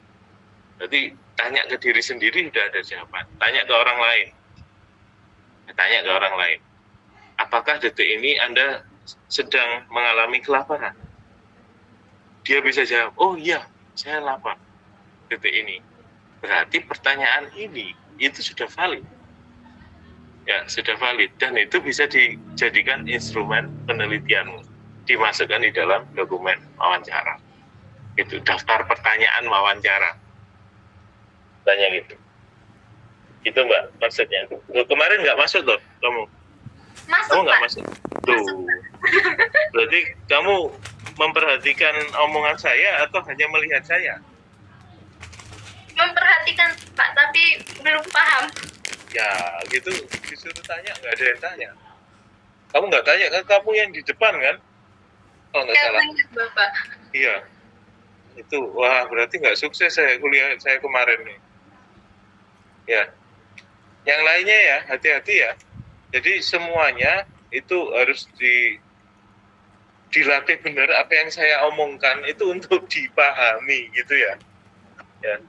Berarti tanya ke diri sendiri sudah ada jawaban. Tanya ke orang lain. Apakah detik ini Anda sedang mengalami kelaparan? Dia bisa jawab, iya, saya lapar detik ini. Berarti pertanyaan ini itu sudah valid. Ya, sudah valid. Dan itu bisa dijadikan instrumen penelitianmu. Dimasukkan di dalam dokumen wawancara. Itu daftar pertanyaan wawancara. Tanya gitu. Itu Mbak maksudnya. Kemarin nggak masuk loh kamu. Masuk, nggak Pak. masuk. Tuh. Berarti kamu memperhatikan omongan saya atau hanya melihat saya? Memperhatikan, Pak, tapi belum paham. Ya, gitu disuruh tanya nggak ada yang tanya. Kamu nggak tanya kan, kamu yang di depan kan? Kalau nggak salah. Benar, Bapak. Iya. Itu, berarti nggak sukses kuliah saya kemarin nih. Ya. Yang lainnya ya, hati-hati ya. Jadi semuanya itu harus dilatih benar apa yang saya omongkan itu untuk dipahami gitu ya. Ya.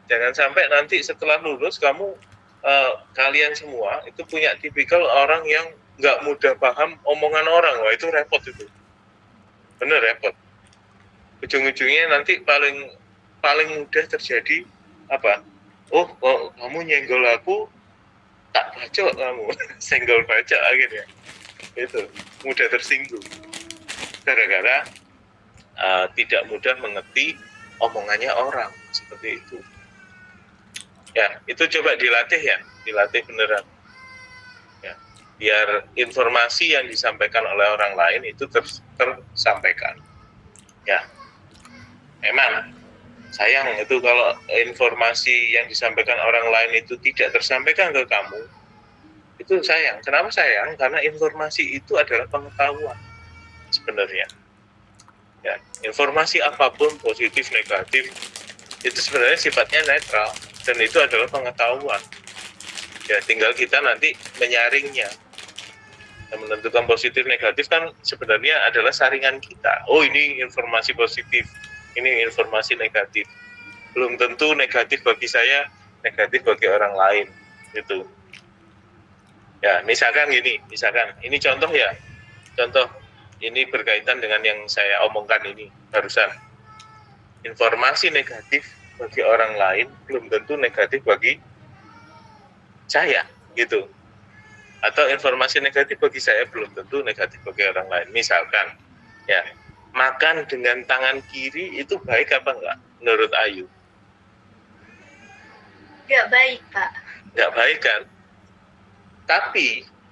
Jangan sampai nanti setelah lulus kalian semua itu punya tipikal orang yang nggak mudah paham omongan orang, wah itu repot itu, bener repot. Ujung-ujungnya nanti paling mudah terjadi apa? Oh, kamu nyenggol aku, tak bacok kamu, senggol bacok akhirnya. Itu mudah tersinggung gara-gara tidak mudah mengerti omongannya orang seperti itu. Ya, itu coba dilatih beneran. Ya, biar informasi yang disampaikan oleh orang lain itu tersampaikan. Ya, memang sayang itu kalau informasi yang disampaikan orang lain itu tidak tersampaikan ke kamu, itu sayang. Kenapa sayang? Karena informasi itu adalah pengetahuan sebenarnya. Ya, informasi apapun positif negatif itu sebenarnya sifatnya netral dan itu adalah pengetahuan. Ya, tinggal kita nanti menyaringnya. Yang menentukan positif negatif kan sebenarnya adalah saringan kita. Oh, ini informasi positif, ini informasi negatif. Belum tentu negatif bagi saya, negatif bagi orang lain. Gitu. Ya, misalkan ini contoh ya. Contoh, ini berkaitan dengan yang saya omongkan ini barusan. Informasi negatif bagi orang lain belum tentu negatif bagi saya, gitu. Atau informasi negatif bagi saya belum tentu negatif bagi orang lain. Misalkan, ya, makan dengan tangan kiri itu baik apa enggak menurut Ayu? Nggak baik, Pak. Nggak baik kan?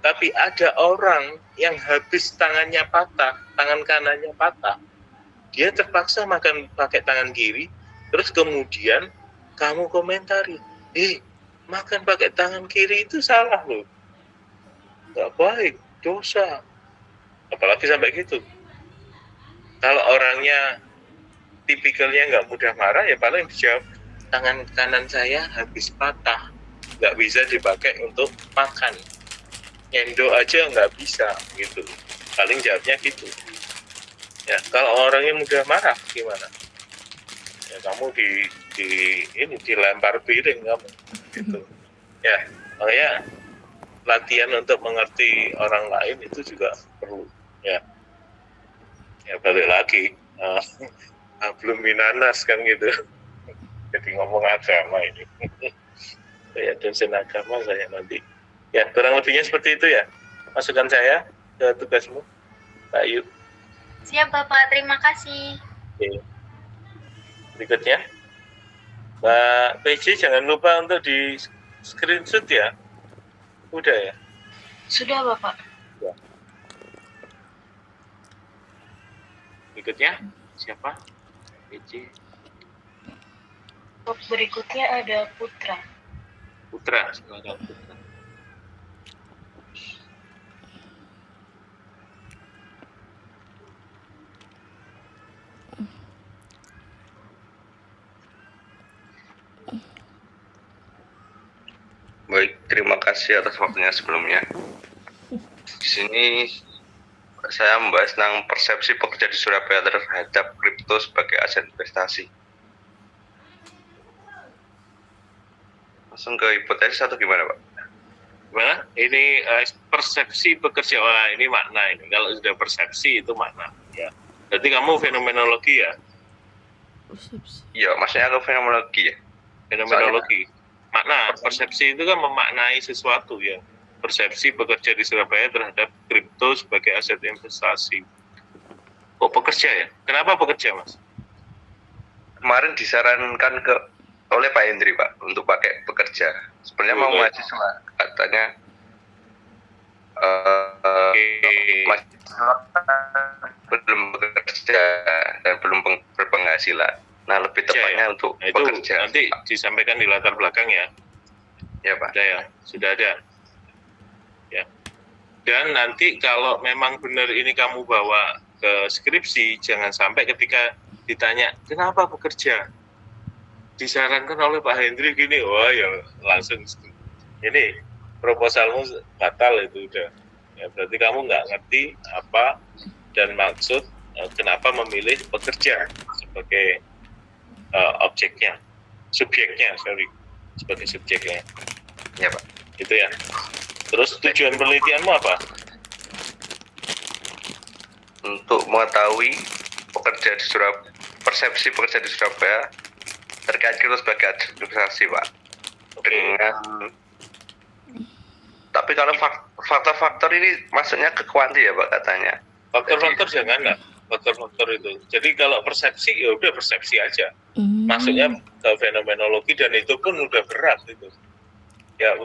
Tapi ada orang yang habis tangannya patah, tangan kanannya patah, dia terpaksa makan pakai tangan kiri, terus kemudian kamu komentari, makan pakai tangan kiri itu salah loh, nggak baik, dosa. Apalagi sampai gitu. Kalau orangnya tipikalnya nggak mudah marah, ya paling dijawab, tangan kanan saya habis patah, nggak bisa dipakai untuk makan, nyendo aja nggak bisa, gitu. Paling jawabnya gitu. Ya, kalau orangnya mudah marah gimana? Ya kamu dilempar piring kamu, gitu. Ya, makanya latihan untuk mengerti orang lain itu juga perlu. Ya balik lagi, belum minanas kan gitu. Jadi ngomong agama ini. Ya, dosen agama saya nanti. Ya, kurang lebihnya seperti itu ya. Masukan saya ke tugasmu, Pak Ayu. Siap, Bapak. Terima kasih. Oke. Berikutnya, Mbak PJ jangan lupa untuk di screenshot ya. Udah ya? Sudah, Bapak. Ya. Berikutnya, siapa? PJ. Berikutnya ada Putra. Putra, silakan Putra. Baik, terima kasih atas waktunya sebelumnya. Di sini saya membahas tentang persepsi pekerja di Surabaya terhadap kripto sebagai aset investasi. Langsung ke hipotesis atau gimana, Pak? Gimana? Ini persepsi pekerja. Wah, ini makna ini. Kalau sudah persepsi itu makna. Ya. Berarti kamu fenomenologi ya? Iya, maksudnya ke fenomenologi ya. Fenomenologi. Makna, persepsi itu kan memaknai sesuatu ya. Persepsi pekerja di Surabaya terhadap kripto sebagai aset investasi. Kok pekerja ya? Kenapa pekerja, Mas? Kemarin disarankan oleh Pak Hendri, Pak, untuk pakai pekerja. Sebenarnya mau mahasiswa, katanya mahasiswa belum bekerja dan belum berpenghasilan. Nah, lebih tepatnya untuk itu pekerja. Nanti disampaikan di latar belakang ya. Ya, Pak. Ada ya, sudah ada. Ya. Dan nanti kalau memang benar ini kamu bawa ke skripsi, jangan sampai ketika ditanya kenapa bekerja, disarankan oleh Pak Hendri gini, wah ya langsung ini proposalmu batal itu udah. Ya, berarti kamu nggak ngerti apa dan maksud kenapa memilih pekerja sebagai objeknya, subjeknya, sebagai subjeknya. Ya, Pak. Gitu ya. Terus tujuan penelitianmu apa? untuk mengetahui persepsi pekerja di Surabaya terkait Kripto sebagai aset investasi, Pak. Dengan tapi kalau faktor-faktor ini maksudnya ke kuanti ya, Pak, katanya. Faktor-faktor janganlah, faktor-faktor itu. Jadi kalau persepsi ya udah persepsi aja. Maksudnya ke fenomenologi, dan itu pun udah berat itu. Ya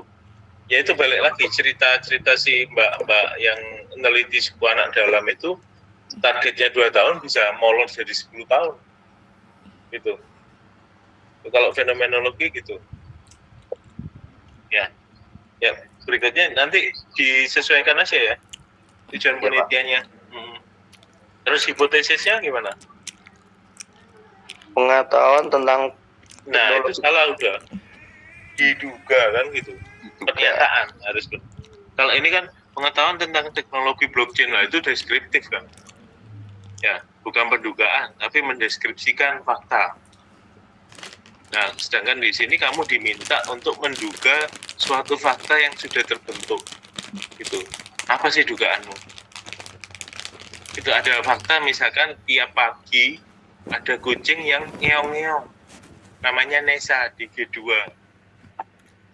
itu balik lagi cerita si mbak yang meneliti suku anak dalam itu, targetnya 2 tahun bisa molor jadi 10 tahun gitu. Kalau fenomenologi gitu. Ya berikutnya nanti disesuaikan aja ya tujuan penelitiannya. Terus hipotesisnya gimana? Pengetahuan tentang Itu salah udah. Diduga kan gitu. Pernyataan harus. Kalau ini kan pengetahuan tentang teknologi blockchain lah, itu deskriptif kan. Ya, bukan pendugaan, tapi mendeskripsikan fakta. Nah, sedangkan di sini kamu diminta untuk menduga suatu fakta yang sudah terbentuk. Gitu. Apa sih dugaanmu? Itu ada fakta, misalkan tiap pagi ada kucing yang ngeong-ngeong. Namanya Nesa di G2.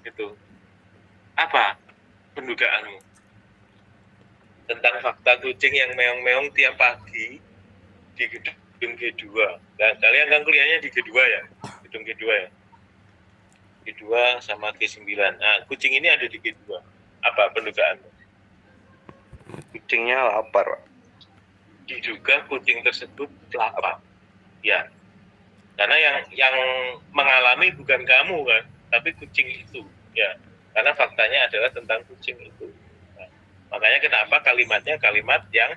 Itu. Apa pendugaanmu? Tentang fakta kucing yang meong-meong tiap pagi di gedung G2. Nah, kalian kan kuliahnya di G2 ya? Gedung G2 ya? G2 sama G9. Nah, kucing ini ada di G2. Apa pendugaanmu? kucingnya lapar, Pak. Diduga kucing tersebut lapar. Ya. Karena yang mengalami bukan kamu kan, tapi kucing itu. Ya. Karena faktanya adalah tentang kucing itu. Nah, makanya kenapa kalimatnya kalimat yang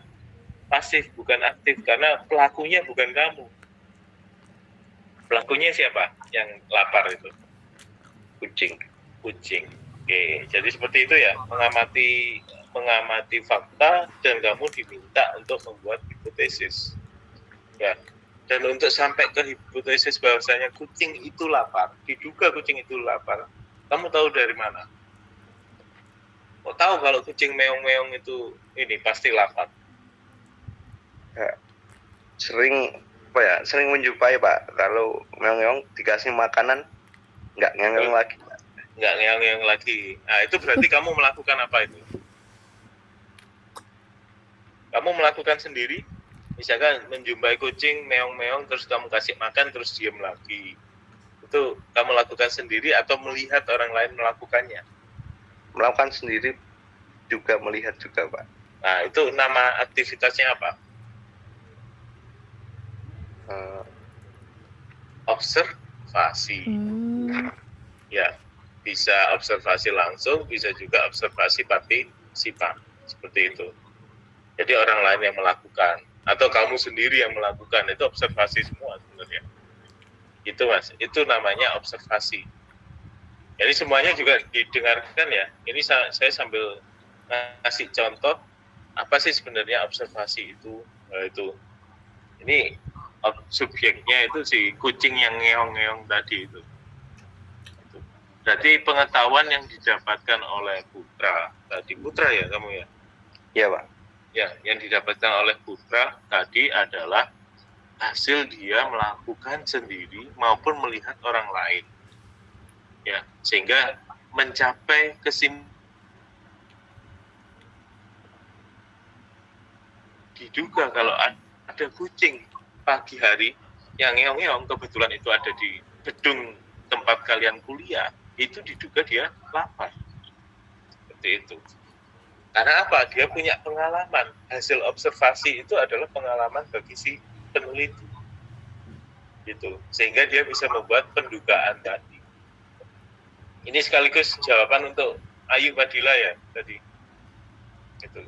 pasif, bukan aktif, karena pelakunya bukan kamu. Pelakunya siapa yang lapar itu? Kucing. Oke, jadi seperti itu ya, mengamati fakta, dan kamu diminta untuk membuat hipotesis. Ya. Dan untuk sampai ke hipotesis bahwasanya kucing itu lapar, diduga kucing itu lapar, kamu tahu dari mana? Kok tahu kalau kucing meong-meong itu ini pasti lapar? Ya, sering menjumpai, Pak, kalau meong-meong dikasih makanan nggak ngeong lagi, Pak. Nggak ngeong-ngeong lagi. Nah, itu berarti kamu melakukan apa itu? Kamu melakukan sendiri? Misalkan menjumpai kucing meong-meong terus kamu kasih makan terus diam lagi. Itu kamu lakukan sendiri atau melihat orang lain melakukannya? Melakukan sendiri juga, melihat juga, Pak. Nah, itu nama aktivitasnya apa? Observasi. Ya, bisa observasi langsung, bisa juga observasi partisipan, seperti itu. Jadi orang lain yang melakukan, atau kamu sendiri yang melakukan, itu observasi semua sebenarnya. Itu Mas, itu namanya observasi. Jadi semuanya juga didengarkan ya. Ini saya sambil ngasih contoh, apa sih sebenarnya observasi itu? Itu. Ini subjeknya itu si kucing yang ngeong-ngeong tadi itu. Berarti pengetahuan yang didapatkan oleh Putra tadi, Putra ya kamu ya? Iya, Pak. Ya, yang didapatkan oleh Putra tadi adalah hasil dia melakukan sendiri maupun melihat orang lain. Ya, sehingga mencapai kesimpulan diduga kalau ada kucing pagi hari yang ngeong-ngeong, kebetulan itu ada di gedung tempat kalian kuliah, itu diduga dia lapar. Seperti itu. Karena apa? Dia punya pengalaman. Hasil observasi itu adalah pengalaman bagi si peneliti. Gitu. Sehingga dia bisa membuat pendugaan tadi. Ini sekaligus jawaban untuk Ayu Fadila ya tadi. Gitu.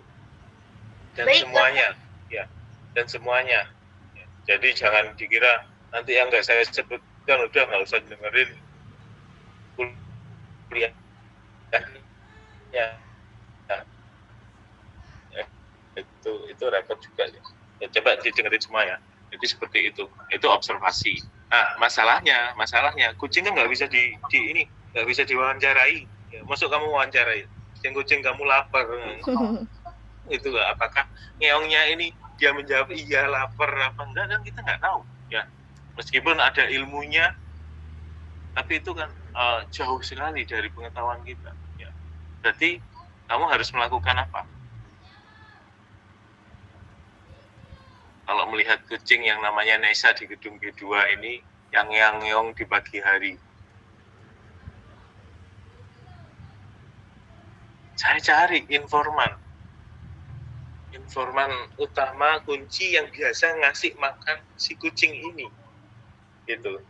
Dan Baik, semuanya, ya. Dan semuanya. Ya. Jadi jangan dikira nanti yang nggak saya sebutkan udah nggak usah dengerin kuliah. Ya. Itu repot juga ya. Coba didengerin semua ya. Jadi seperti itu observasi. Nah, masalahnya kucing kan nggak bisa nggak bisa diwawancarai. Ya, masuk kamu wawancarai kucing kamu lapar. Itu apakah ngeongnya ini dia menjawab iya lapar apa enggak kan kita nggak tahu ya, meskipun ada ilmunya tapi itu kan jauh sekali dari pengetahuan kita ya. Berarti kamu harus melakukan apa kalau melihat kucing yang namanya Nesa di gedung G2 ini yang ngeong di pagi hari? Saya cari informan utama kunci yang biasa ngasih makan si kucing ini gitu.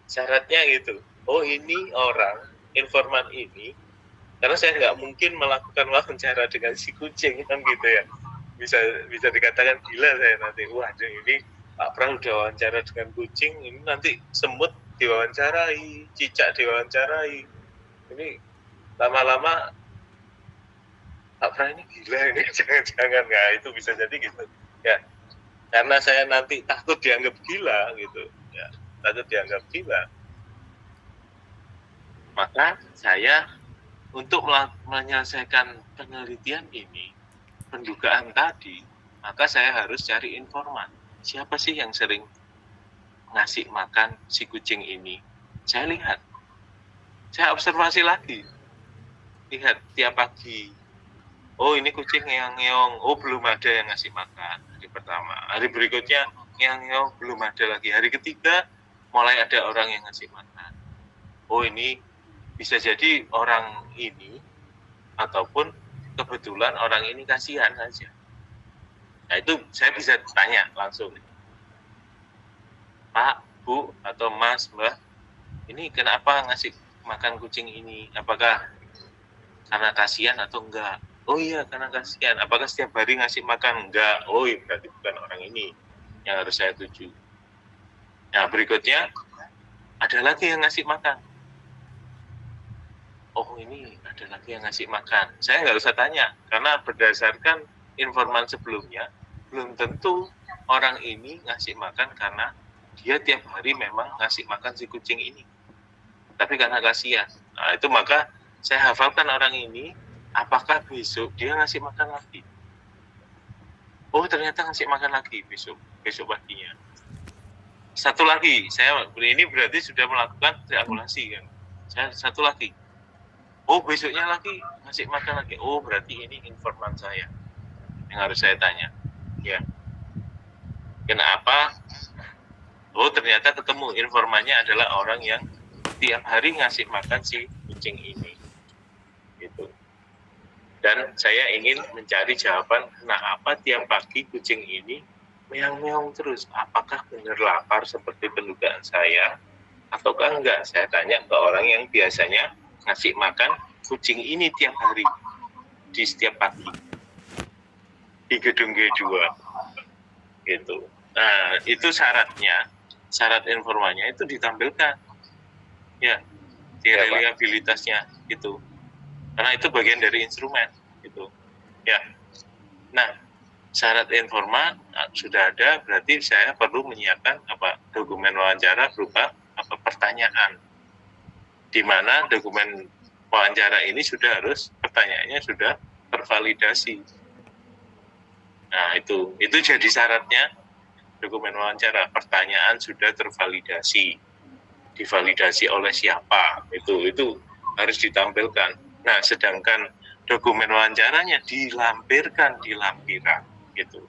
Syaratnya gitu, oh ini orang informan ini, karena saya nggak mungkin melakukan wawancara dengan si kucing kan gitu ya, bisa dikatakan gila saya nanti. Wah ini Pak Pram udah wawancara dengan kucing, ini nanti semut diwawancarai, cicak diwawancarai, ini lama-lama Pak Pram ini gila ini jangan-jangan. Nggak, itu bisa jadi gitu ya, karena saya nanti takut dianggap gila gitu ya, takut dianggap gila, maka saya untuk menyelesaikan penelitian ini, pendugaan tadi, maka saya harus cari informan. Siapa sih yang sering ngasih makan si kucing ini? Saya lihat, saya observasi lagi, lihat tiap pagi. Oh ini kucing ngeong-ngeong, oh belum ada yang ngasih makan hari pertama. Hari berikutnya ngeong-ngeong, belum ada lagi. Hari ketiga mulai ada orang yang ngasih makan. Oh ini bisa jadi orang ini ataupun kebetulan orang ini kasihan saja. Nah itu saya bisa tanya langsung, Pak, Bu, atau Mas, Mbak, ini kenapa ngasih makan kucing ini? Apakah karena kasihan atau enggak? Oh iya karena kasihan. Apakah setiap hari ngasih makan? Enggak. Oh iya berarti bukan orang ini yang harus saya tuju. Nah berikutnya ada lagi yang ngasih makan. Oh ini ada lagi yang ngasih makan. Saya nggak usah tanya karena berdasarkan informan sebelumnya belum tentu orang ini ngasih makan karena dia tiap hari memang ngasih makan si kucing ini, tapi karena kasihan. Nah itu maka saya hafalkan orang ini. Apakah besok dia ngasih makan lagi? Oh ternyata ngasih makan lagi besok paginya. Satu lagi, saya ini berarti sudah melakukan triangulasi kan. Saya satu lagi. Oh besoknya lagi ngasih makan lagi. Oh berarti ini informan saya yang harus saya tanya. Ya. Kenapa? Oh ternyata ketemu informannya adalah orang yang tiap hari ngasih makan si kucing ini. Gitu. Dan saya ingin mencari jawaban kenapa tiap pagi kucing ini meong-meong terus. Apakah benar lapar seperti pendugaan saya ataukah enggak? Saya tanya ke orang yang biasanya ngasih makan kucing ini tiap hari di setiap pagi di gedung G2 gitu. Nah itu syaratnya, syarat informannya itu ditampilkan ya di reliabilitasnya gitu, karena itu bagian dari instrumen gitu ya. Nah syarat informan sudah ada, berarti saya perlu menyiapkan dokumen wawancara berupa pertanyaan, di mana dokumen wawancara ini sudah harus pertanyaannya sudah tervalidasi. Nah itu jadi syaratnya dokumen wawancara, pertanyaan sudah tervalidasi, divalidasi oleh siapa, itu harus ditampilkan. Nah sedangkan dokumen wawancaranya dilampirkan di lampiran gitu.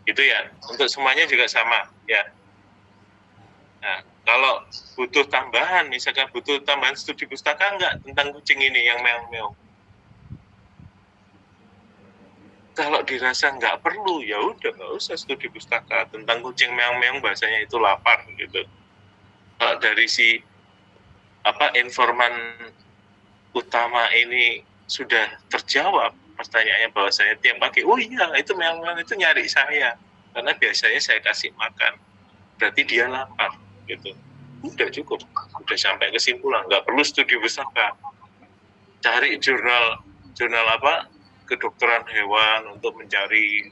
Itu ya, untuk semuanya juga sama ya. Nah, kalau butuh tambahan, misalkan butuh tambahan studi pustaka enggak tentang kucing ini yang meong-meong? Kalau dirasa nggak perlu, ya udah nggak usah studi pustaka tentang kucing meong-meong, bahasanya itu lapar gitu. Kalau dari si informan utama ini sudah terjawab pertanyaannya bahwasanya tiap pagi, oh iya itu meong-meong itu nyari saya karena biasanya saya kasih makan, berarti dia lapar gitu. Udah cukup, udah sampai kesimpulan, nggak perlu studi pustaka. Cari jurnal kedokteran hewan untuk mencari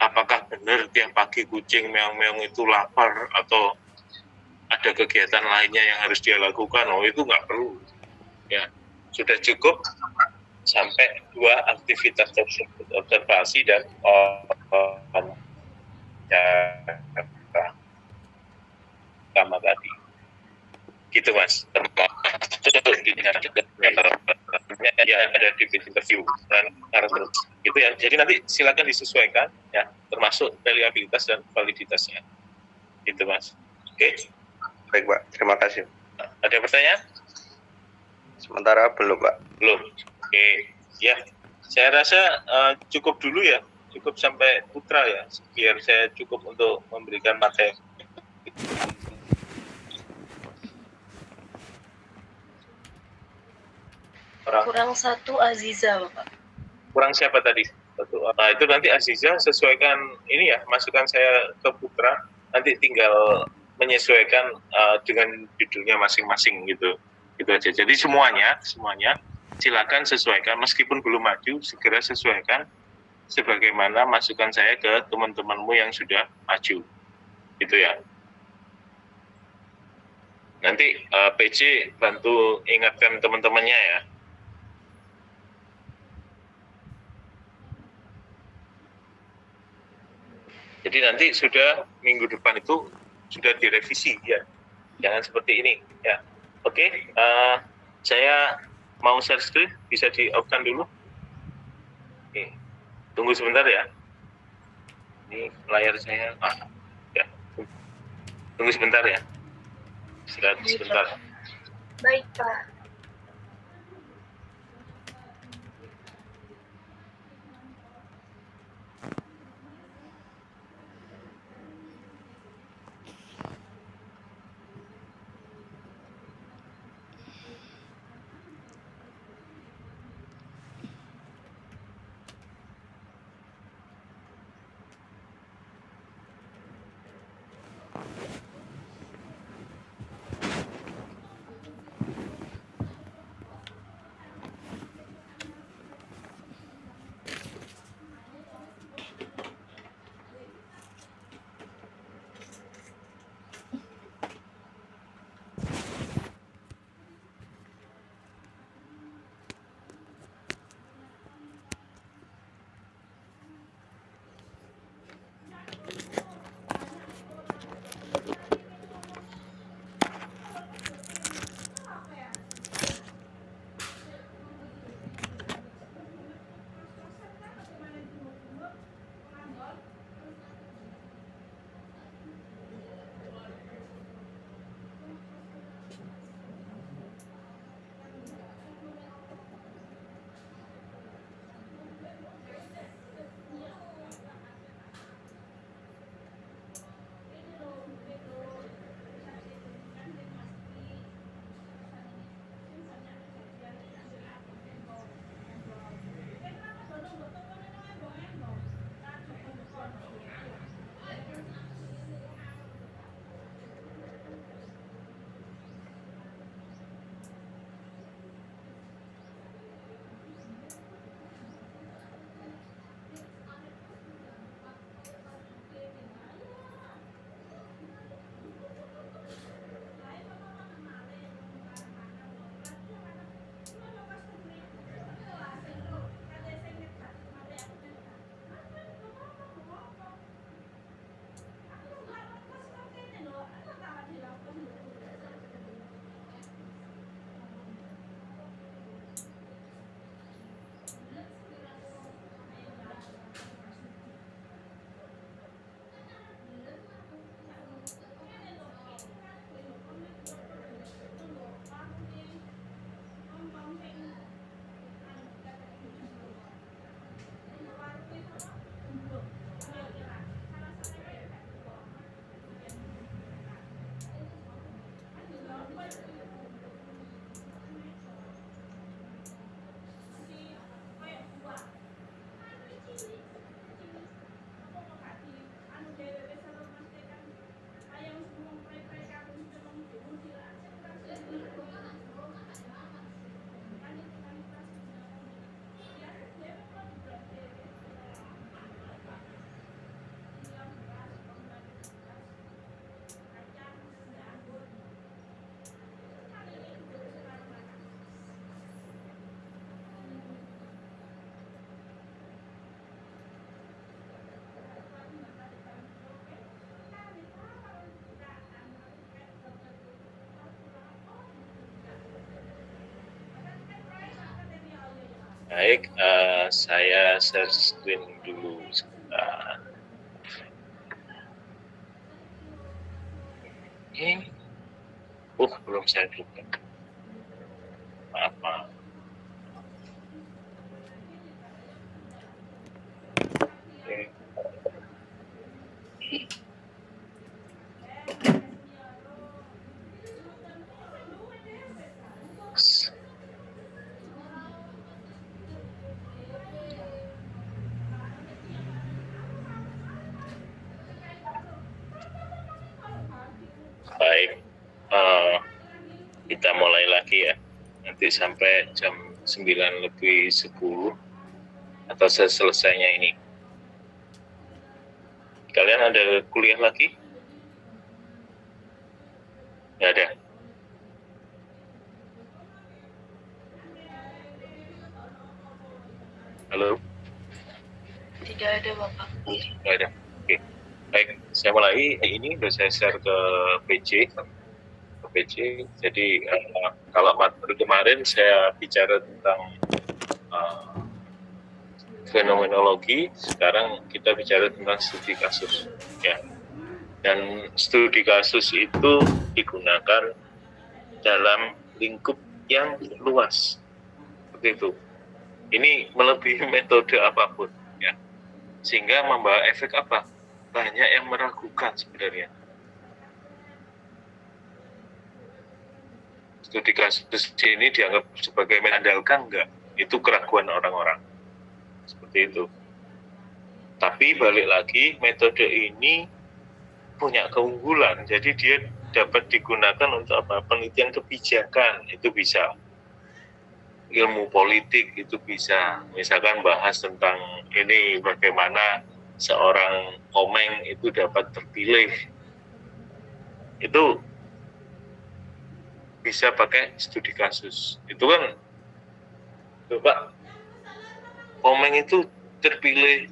apakah benar tiap pagi kucing meong-meong itu lapar atau ada kegiatan lainnya yang harus dia lakukan. Oh itu nggak perlu ya, sudah cukup sampai 2 aktivitas tersebut, observasi dan pertama tadi. Gitu Mas. Ya ada di interview gitu ya. Jadi nanti silakan disesuaikan ya, termasuk reliabilitas dan validitasnya. Gitu Mas. Oke. Baik Pak, terima kasih. Ada pertanyaan? Sementara belum Pak. Belum. Oke. Ya, saya rasa cukup dulu ya. Cukup sampai Putra ya. Biar saya cukup untuk memberikan materi. Kurang satu Aziza, Bapak. Kurang siapa tadi? Nah, itu nanti Aziza sesuaikan ini ya, masukan saya ke Putra. Nanti tinggal menyesuaikan dengan judulnya masing-masing gitu. Gitu aja. Jadi semuanya silakan sesuaikan, meskipun belum maju, segera sesuaikan sebagaimana masukan saya ke teman-temanmu yang sudah maju. Gitu ya. Nanti PC bantu ingatkan teman-temannya ya. Jadi nanti sudah minggu depan itu sudah direvisi ya, jangan seperti ini ya. Oke, saya mau share screen, bisa di off-kan dulu. Oke, tunggu sebentar ya. Ini layar saya, ya. Tunggu sebentar ya. Istirahat sebentar. Baik, Pak. Baik, saya share screen dulu sebentar. Belum saya buka. Maaf. Oke. Baik, kita mulai lagi ya. Nanti sampai jam 9:10 atau selesainya ini. Kalian ada kuliah lagi? Nggak ada. Halo? Tidak ada Bapak. Nggak ada. Oke. Baik, saya mulai. Ini sudah saya share ke PC. Jadi kalau materi kemarin saya bicara tentang fenomenologi, sekarang kita bicara tentang studi kasus. Ya. Dan studi kasus itu digunakan dalam lingkup yang luas. Seperti itu. Ini melebihi metode apapun, ya. Sehingga membawa efek apa? Banyak yang meragukan sebenarnya. Studi kasus ini dianggap sebagai mengandalkan, enggak? Itu keraguan orang-orang. Seperti itu. Tapi balik lagi, metode ini punya keunggulan. Jadi dia dapat digunakan untuk apa? Penelitian kebijakan, itu bisa. Ilmu politik itu bisa. Misalkan bahas tentang ini bagaimana seorang Komeng itu dapat terpilih. Itu bisa pakai studi kasus. Itu kan, Bapak, Komeng itu terpilih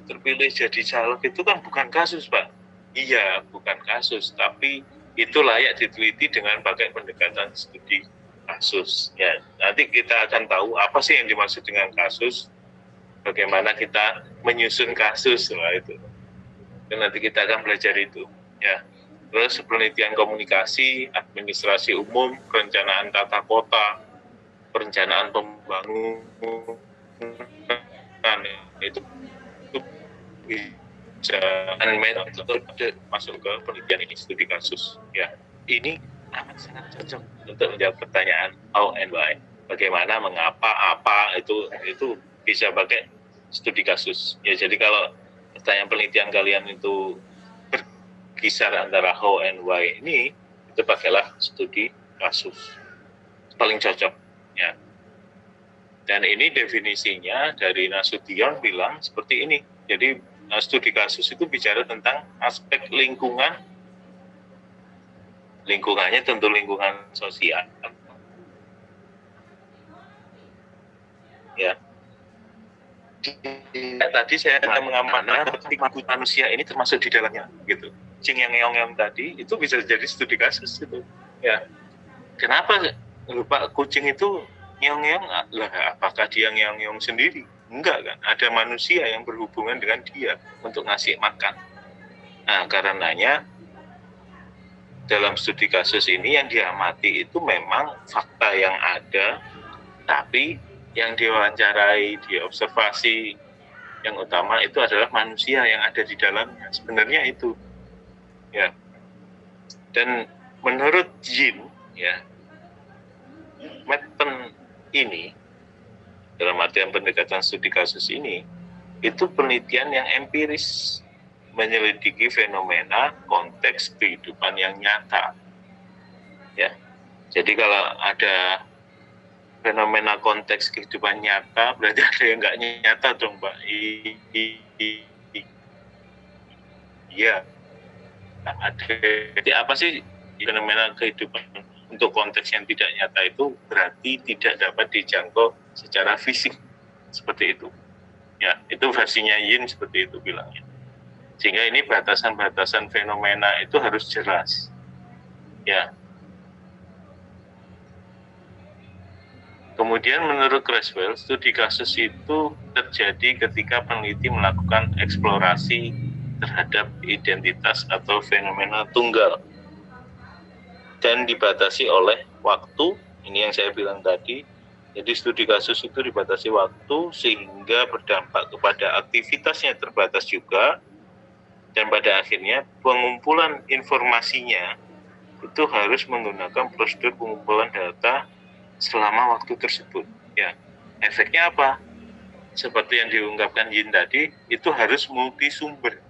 jadi caleg itu kan bukan kasus, Pak. Iya, bukan kasus, tapi itu layak diteliti dengan pakai pendekatan studi kasus. Ya, nanti kita akan tahu apa sih yang dimaksud dengan kasus, bagaimana kita menyusun kasus lah itu. Dan nanti kita akan belajar itu. Ya, terus penelitian komunikasi, administrasi umum, perencanaan tata kota, perencanaan pembangunan, itu bisa masuk ke penelitian ini studi kasus. Ya, ini amat sangat cocok untuk menjawab pertanyaan how and why, bagaimana, mengapa, apa, itu bisa pakai studi kasus. Ya, jadi kalau pertanyaan penelitian kalian itu berkisar antara how and why ini, itu pakailah studi kasus, paling cocok. Ya. Dan ini definisinya dari Nasution bilang seperti ini. Jadi studi kasus itu bicara tentang aspek lingkungan. Lingkungannya tentu lingkungan sosial. Ya. Tadi saya mengamankan manusia ini termasuk di dalamnya, gitu. Cing yang ngeong tadi itu bisa jadi studi kasus itu. Ya. Kenapa lupa kucing itu ngeong-ngeong? Lah, apakah dia ngeong-ngeong sendiri? Enggak kan, ada manusia yang berhubungan dengan dia untuk ngasih makan. Nah, karenanya dalam studi kasus ini yang diamati itu memang fakta yang ada, tapi yang diwawancarai, diobservasi yang utama itu adalah manusia yang ada di dalamnya. Sebenarnya itu, ya. Dan menurut Jin, ya, meten ini dalam artian pendekatan studi kasus ini itu penelitian yang empiris, menyelidiki fenomena konteks kehidupan yang nyata. Ya, jadi kalau ada fenomena konteks kehidupan nyata, berarti ada yang nggak nyata dong, Pak. Iya, ada. Jadi apa sih fenomena kehidupan untuk konteks yang tidak nyata itu? Berarti tidak dapat dijangkau secara fisik, seperti itu. Ya, itu versinya Yin seperti itu bilangnya. Sehingga ini batasan-batasan fenomena itu harus jelas. Ya. Kemudian menurut Creswell, studi kasus itu terjadi ketika peneliti melakukan eksplorasi terhadap identitas atau fenomena tunggal dan dibatasi oleh waktu. Ini yang saya bilang tadi. Jadi studi kasus itu dibatasi waktu sehingga berdampak kepada aktivitasnya terbatas juga, dan pada akhirnya pengumpulan informasinya itu harus menggunakan prosedur pengumpulan data selama waktu tersebut. Ya, efeknya apa? Seperti yang diungkapkan Yin tadi, itu harus multi sumber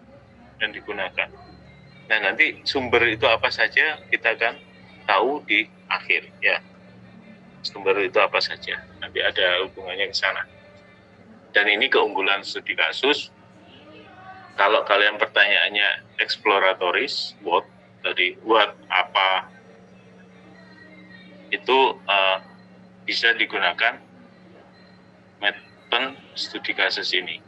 yang digunakan. Nah, nanti sumber itu apa saja kita akan tahu di akhir, ya. Sumber itu apa saja, nanti ada hubungannya ke sana. Dan ini keunggulan studi kasus. Kalau kalian pertanyaannya eksploratoris, what tadi, what apa, itu bisa digunakan metode studi kasus ini.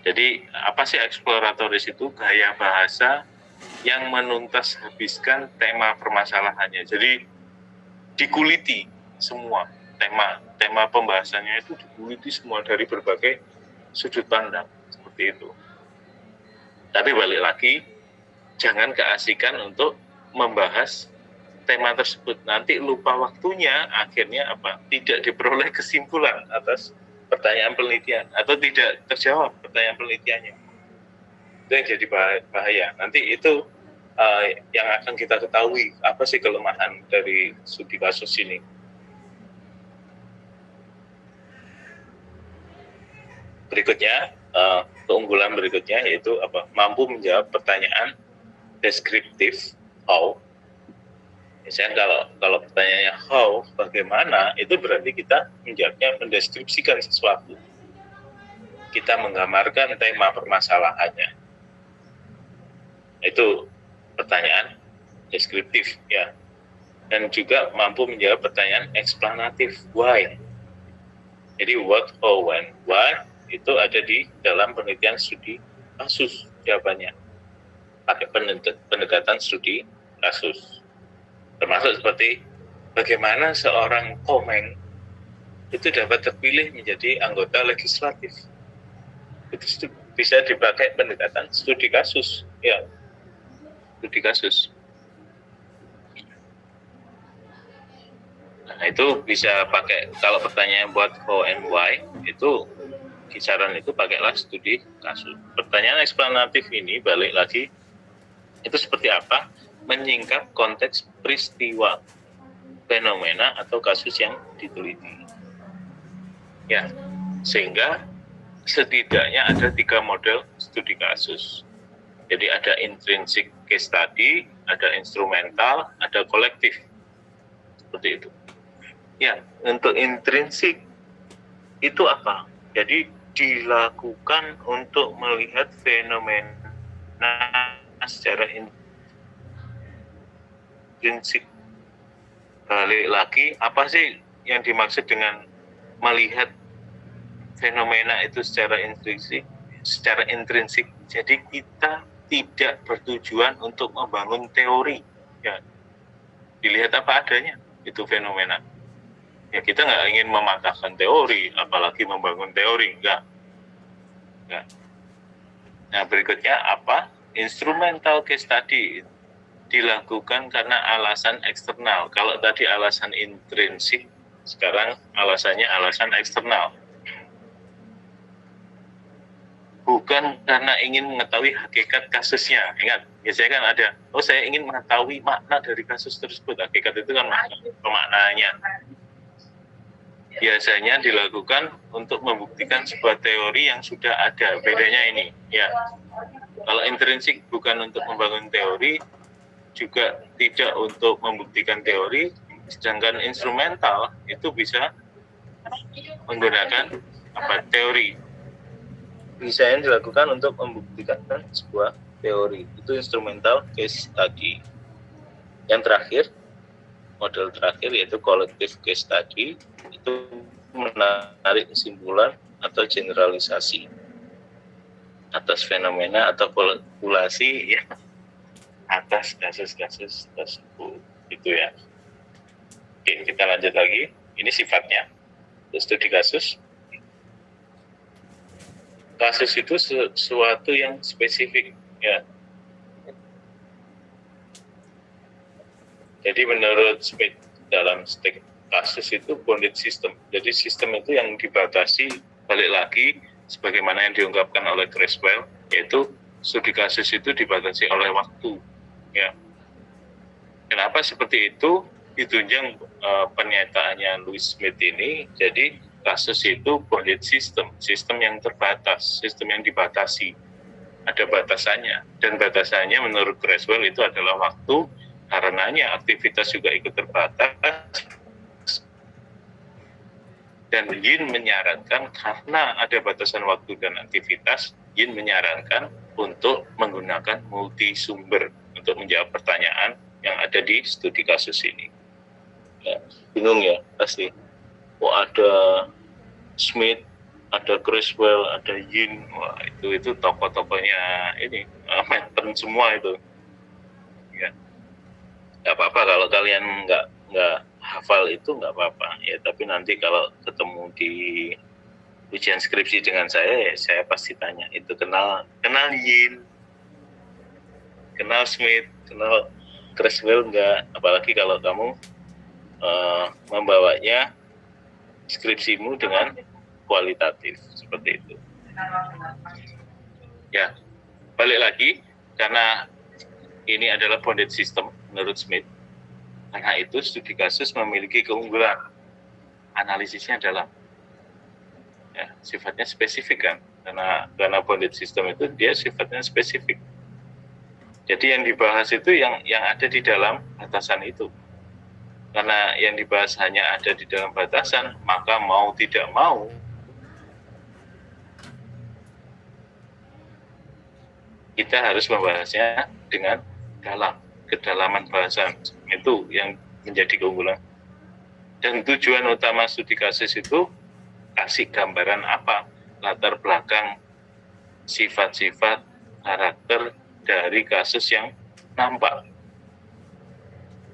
Jadi apa sih eksploratoris itu? Gaya bahasa yang menuntas habiskan tema permasalahannya. Jadi dikuliti semua tema pembahasannya itu dikuliti semua dari berbagai sudut pandang, seperti itu. Tapi balik lagi, jangan keasikan untuk membahas tema tersebut, nanti lupa waktunya, akhirnya apa? Tidak diperoleh kesimpulan atas pertanyaan penelitian atau tidak terjawab pertanyaan penelitiannya. Itu yang jadi bahaya. Nanti itu yang akan kita ketahui apa sih kelemahan dari studi kasus ini. Berikutnya, keunggulan berikutnya yaitu apa? Mampu menjawab pertanyaan deskriptif, how. Misalnya kalau pertanyaannya how, bagaimana, itu berarti kita menjawabnya mendeskripsikan sesuatu. Kita menggambarkan tema permasalahannya. Itu pertanyaan deskriptif, ya. Dan juga mampu menjawab pertanyaan eksplanatif, why. Jadi what, how, when, why itu ada di dalam penelitian studi kasus jawabannya. Pakai pendekatan studi kasus. Termasuk seperti bagaimana seorang Komeng itu dapat terpilih menjadi anggota legislatif. Itu bisa dipakai pendekatan studi kasus, ya, studi kasus. Nah, itu bisa pakai, kalau pertanyaan buat how and why, itu kisaran itu pakailah studi kasus. Pertanyaan eksplanatif ini balik lagi, itu seperti apa? Menyingkap konteks peristiwa, fenomena atau kasus yang diteliti. Ya, sehingga setidaknya ada 3 model studi kasus. Jadi ada intrinsic case study, ada instrumental, ada kolektif. Seperti itu. Ya, untuk intrinsik itu apa? Jadi dilakukan untuk melihat fenomena secara intrinsik. Balik lagi, apa sih yang dimaksud dengan melihat fenomena itu secara intrinsik? Jadi kita tidak bertujuan untuk membangun teori, ya. Dilihat apa adanya itu fenomena. Ya, kita nggak ingin mematahkan teori, apalagi membangun teori, enggak. Nah, berikutnya apa? Instrumental case study dilakukan karena alasan eksternal. Kalau tadi alasan intrinsik, sekarang alasannya alasan eksternal. Bukan karena ingin mengetahui hakikat kasusnya. Ingat, biasanya kan ada, saya ingin mengetahui makna dari kasus tersebut. Hakikat itu kan pemaknaannya. Biasanya dilakukan untuk membuktikan sebuah teori yang sudah ada. Bedanya ini, ya. Kalau intrinsik bukan untuk membangun teori, juga tidak untuk membuktikan teori, sedangkan instrumental itu bisa menggunakan teori. Bisa yang dilakukan untuk membuktikan sebuah teori. Itu instrumental case study. Yang terakhir, model terakhir yaitu collective case study, itu menarik kesimpulan atau generalisasi atas fenomena atau populasi, ya, atas kasus-kasus tersebut. Itu ya. Oke, kita lanjut lagi. Ini sifatnya. Studi kasus. Kasus itu sesuatu yang spesifik, ya. Jadi menurut Smith dalam kasus itu bonded system. Jadi sistem itu yang dibatasi, balik lagi sebagaimana yang diungkapkan oleh Creswell, yaitu studi kasus itu dibatasi oleh waktu, ya. Kenapa seperti itu? Ditunjang pernyataannya Louis Smith ini. Jadi kasus itu bonded system, sistem yang terbatas, sistem yang dibatasi, ada batasannya, dan batasannya menurut Creswell itu adalah waktu. Karenanya aktivitas juga ikut terbatas, dan Yin menyarankan karena ada batasan waktu dan aktivitas, Yin menyarankan untuk menggunakan multisumber untuk menjawab pertanyaan yang ada di studi kasus ini. Ya, bingung ya pasti. Ada Smith, ada Creswell, ada Yin, wah itu tokoh-tokohnya ini Merton semua itu. Ya, nggak apa-apa kalau kalian nggak hafal itu nggak apa-apa ya. Tapi nanti kalau ketemu di ujian skripsi dengan saya, ya saya pasti tanya itu kenal Yin, kenal Smith, kenal Creswell nggak? Apalagi kalau kamu membawanya skripsimu dengan kualitatif seperti itu. Ya, balik lagi karena ini adalah bonded system menurut Smith. Karena itu studi kasus memiliki keunggulan, analisisnya dalam, ya, sifatnya spesifik kan, karena bonded system itu dia sifatnya spesifik. Jadi yang dibahas itu yang ada di dalam batasan itu. Karena yang dibahas hanya ada di dalam batasan, maka mau tidak mau kita harus membahasnya dengan kedalaman bahasan. Itu yang menjadi keunggulan. Dan tujuan utama studi kasus itu kasih gambaran apa latar belakang sifat-sifat karakter dari kasus yang nampak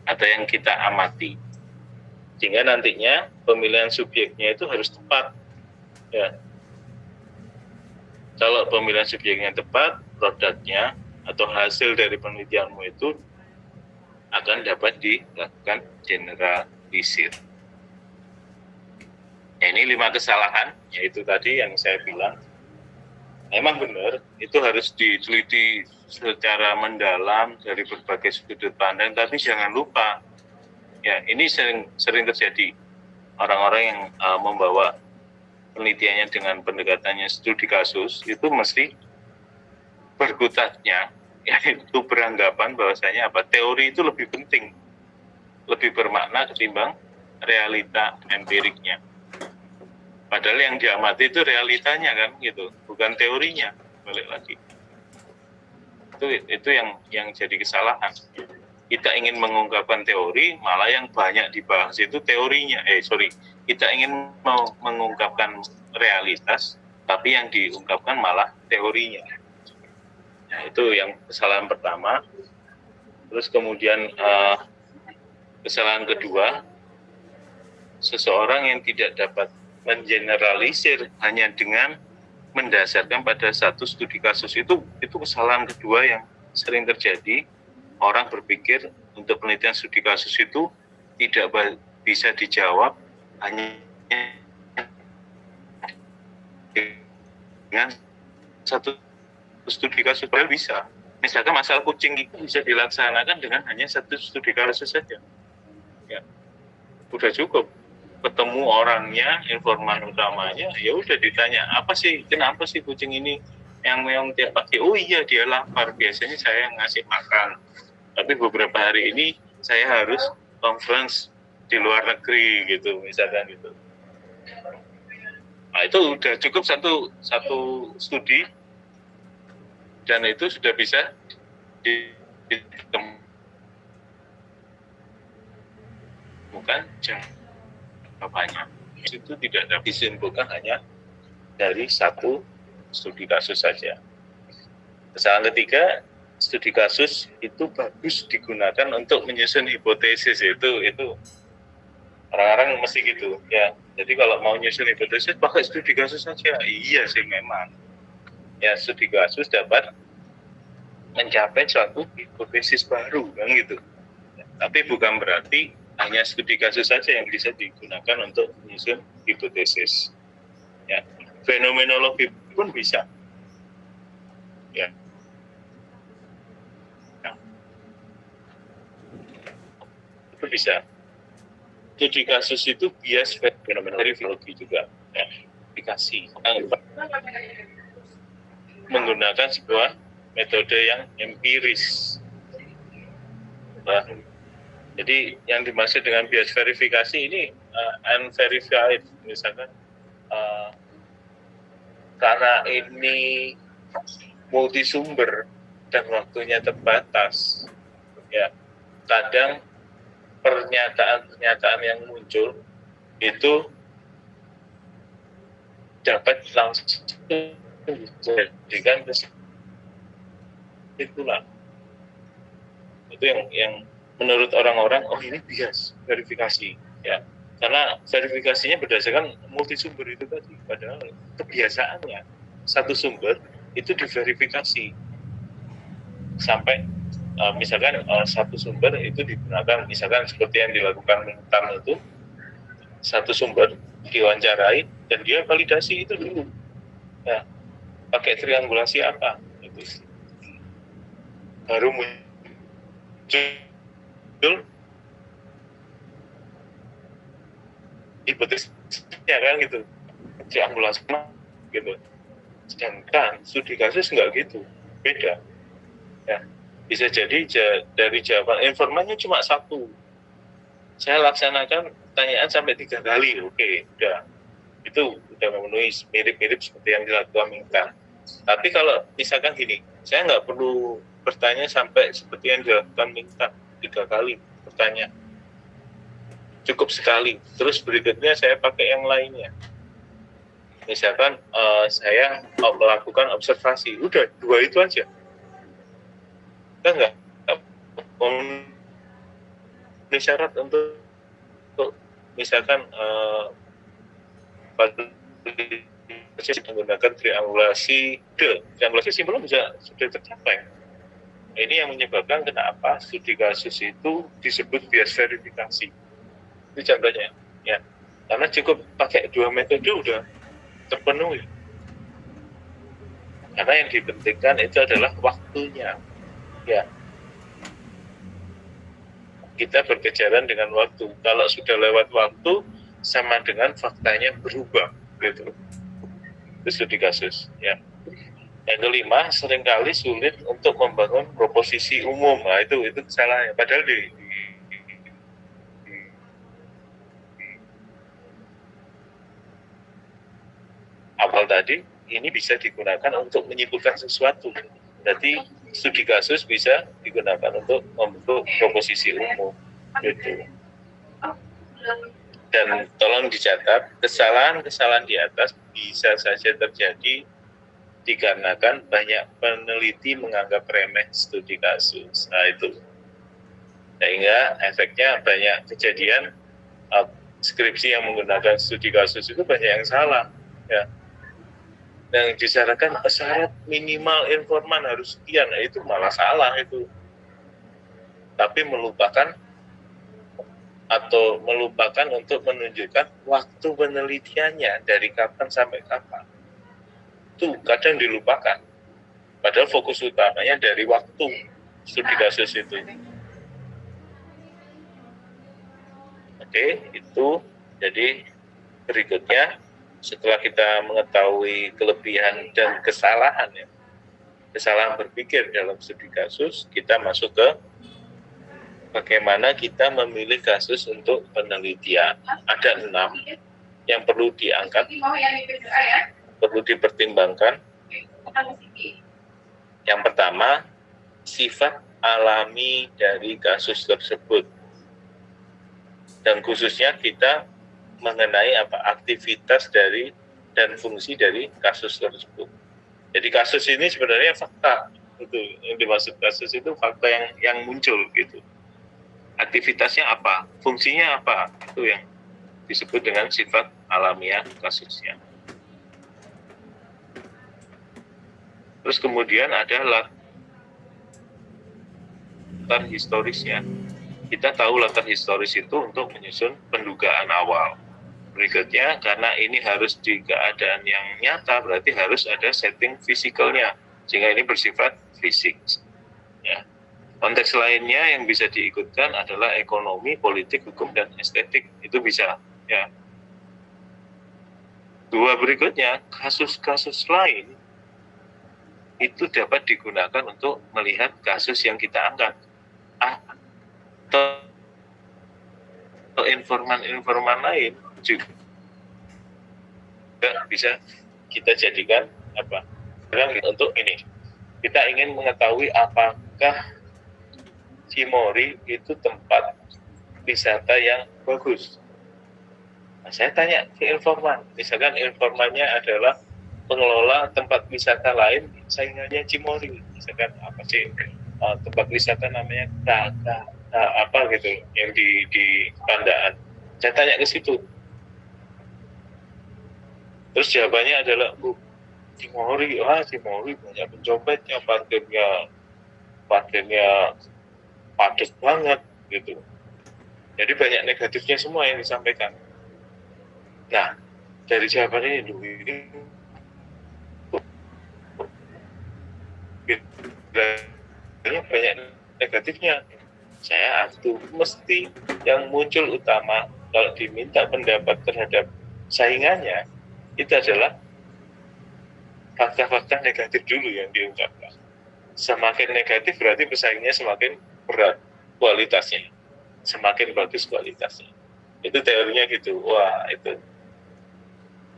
atau yang kita amati, sehingga nantinya pemilihan subjeknya itu harus tepat, ya. Kalau pemilihan subjeknya tepat, produknya atau hasil dari penelitianmu itu akan dapat dilakukan generalisir. Ya, ini 5 kesalahan, yaitu tadi yang saya bilang. Memang benar, itu harus diteliti secara mendalam dari berbagai sudut pandang, tapi jangan lupa, ya ini sering terjadi orang-orang yang membawa penelitiannya dengan pendekatannya studi kasus itu mesti berkutatnya, yaitu beranggapan bahwasanya teori itu lebih penting, lebih bermakna ketimbang realita empiriknya. Padahal yang diamati itu realitanya kan gitu, bukan teorinya. Balik lagi. Itu yang jadi kesalahan. Kita ingin mengungkapkan teori, malah yang banyak dibahas itu teorinya. Kita ingin mengungkapkan realitas, tapi yang diungkapkan malah teorinya. Nah, itu yang kesalahan pertama. Terus kemudian kesalahan kedua, seseorang yang tidak dapat mengeneralisir hanya dengan mendasarkan pada satu studi kasus itu kesalahan kedua yang sering terjadi. Orang berpikir untuk penelitian studi kasus itu tidak bisa dijawab hanya dengan satu studi kasus. Padahal bisa. Misalkan masalah kucing itu bisa dilaksanakan dengan hanya satu studi kasus saja. Ya, udah cukup. Ketemu orangnya, informan utamanya, ya udah ditanya, kenapa sih kucing ini yang tiap pagi? Oh iya, dia lapar, biasanya saya ngasih makan, tapi beberapa hari ini saya harus conference di luar negeri gitu, misalkan gitu. Nah, itu udah cukup satu studi, dan itu sudah bisa ditemukan jawabannya. Itu tidak dapat disimpulkan hanya dari satu studi kasus saja. Kesalahan ketiga, studi kasus itu bagus digunakan untuk menyusun hipotesis. Itu Orang-orang mesti gitu ya. Jadi kalau mau nyusun hipotesis pakai studi kasus saja. Iya sih memang. Ya studi kasus dapat mencapai suatu hipotesis baru kan gitu. Tapi bukan berarti hanya studi kasus saja yang bisa digunakan untuk menyusun hipotesis. Ya, fenomenologi pun bisa. Ya. Ya. Itu bisa. Studi kasus itu bias fenomenologi juga. Ya, aplikasi. Menggunakan sebuah metode yang empiris. Ya. Jadi yang dimaksud dengan bias verifikasi ini unverified, misalkan karena ini multisumber dan waktunya terbatas, ya kadang pernyataan-pernyataan yang muncul itu dapat langsung dijadikan kesimpulan. Itu yang menurut orang-orang, oh ini bias verifikasi, ya karena verifikasinya berdasarkan multisumber itu tadi, padahal kebiasaannya satu sumber itu diverifikasi sampai misalkan satu sumber itu digunakan, misalkan seperti yang dilakukan Mintam itu, satu sumber diwawancarai dan dia validasi itu dulu, ya pakai triangulasi apa itu, baru muncul hipotesisnya kan gitu, triangulasi gitu. Sedangkan studi kasus nggak gitu, beda. Ya, bisa jadi dari jawaban informannya cuma satu, saya laksanakan pertanyaan sampai 3 kali, oke, udah itu udah memenuhi mirip-mirip seperti yang dilakukan Minta. Tapi kalau misalkan gini, saya nggak perlu bertanya sampai seperti yang dilakukan Minta 3 kali bertanya, cukup sekali. Terus berikutnya saya pakai yang lainnya. Misalkan saya melakukan observasi, udah 2 itu aja. Kita nggak memenuhi syarat untuk misalkan menggunakan triangulasi triangulasi simpelnya bisa sudah tercapai. Ini yang menyebabkan kenapa studi kasus itu disebut bias verifikasi. Itu contohnya, ya. Karena cukup pakai 2 metode udah terpenuhi. Karena yang dipentingkan itu adalah waktunya, ya. Kita berkejaran dengan waktu. Kalau sudah lewat waktu, sama dengan faktanya berubah, gitu. Itu studi kasus, ya. Yang kelima, seringkali sulit untuk membangun proposisi umum. Nah, itu kesalahannya. Padahal di awal tadi, ini bisa digunakan untuk menyimpulkan sesuatu. Berarti studi kasus bisa digunakan untuk membentuk proposisi umum. Gitu. Dan tolong dicatat, kesalahan-kesalahan di atas bisa saja terjadi dikarenakan banyak peneliti menganggap remeh studi kasus. Nah itu, sehingga efeknya banyak kejadian skripsi yang menggunakan studi kasus itu banyak yang salah, ya. Yang disyaratkan syarat minimal informan harus sekian, nah, itu malah salah itu. Tapi melupakan untuk menunjukkan waktu penelitiannya dari kapan sampai kapan. Itu kadang dilupakan. Padahal fokus utamanya dari waktu studi kasus itu. Oke, itu jadi berikutnya setelah kita mengetahui kelebihan dan kesalahan, ya, kesalahan berpikir dalam studi kasus, kita masuk ke bagaimana kita memilih kasus untuk penelitian. Ada 6 yang perlu diangkat, perlu dipertimbangkan. Yang pertama, sifat alami dari kasus tersebut. Dan khususnya kita mengenai aktivitas dari dan fungsi dari kasus tersebut. Jadi kasus ini sebenarnya fakta. Itu yang dimaksud kasus itu fakta yang muncul gitu. Aktivitasnya apa, fungsinya apa, itu yang disebut dengan sifat alamiah kasusnya. Terus kemudian ada latar historisnya. Kita tahu latar historis itu untuk menyusun pendugaan awal. Berikutnya, karena ini harus di keadaan yang nyata, berarti harus ada setting fisikalnya, sehingga ini bersifat fisik. Ya. Konteks lainnya yang bisa diikutkan adalah ekonomi, politik, hukum, dan estetik. Itu bisa. Ya. Dua berikutnya, kasus-kasus lain itu dapat digunakan untuk melihat kasus yang kita angkat. Atau informan-informan lain juga bisa kita jadikan untuk ini. Kita ingin mengetahui apakah Cimory itu tempat wisata yang bagus. Nah, saya tanya ke informan, misalkan informannya adalah pengelola tempat wisata lain, saingannya Cimory, misalkan apa sih tempat wisata namanya apa gitu yang di Pandaan. Saya tanya ke situ. Terus jawabannya adalah, Cimory banyak pencopetnya, parkirnya padat banget gitu. Jadi banyak negatifnya semua yang disampaikan. Nah, dari jawaban ini banyak negatifnya. Saya mesti yang muncul utama kalau diminta pendapat terhadap saingannya itu adalah fakta-fakta negatif dulu yang diungkapkan. Semakin negatif berarti pesaingnya semakin berat kualitasnya, semakin bagus kualitasnya. Itu teorinya gitu. Wah, itu.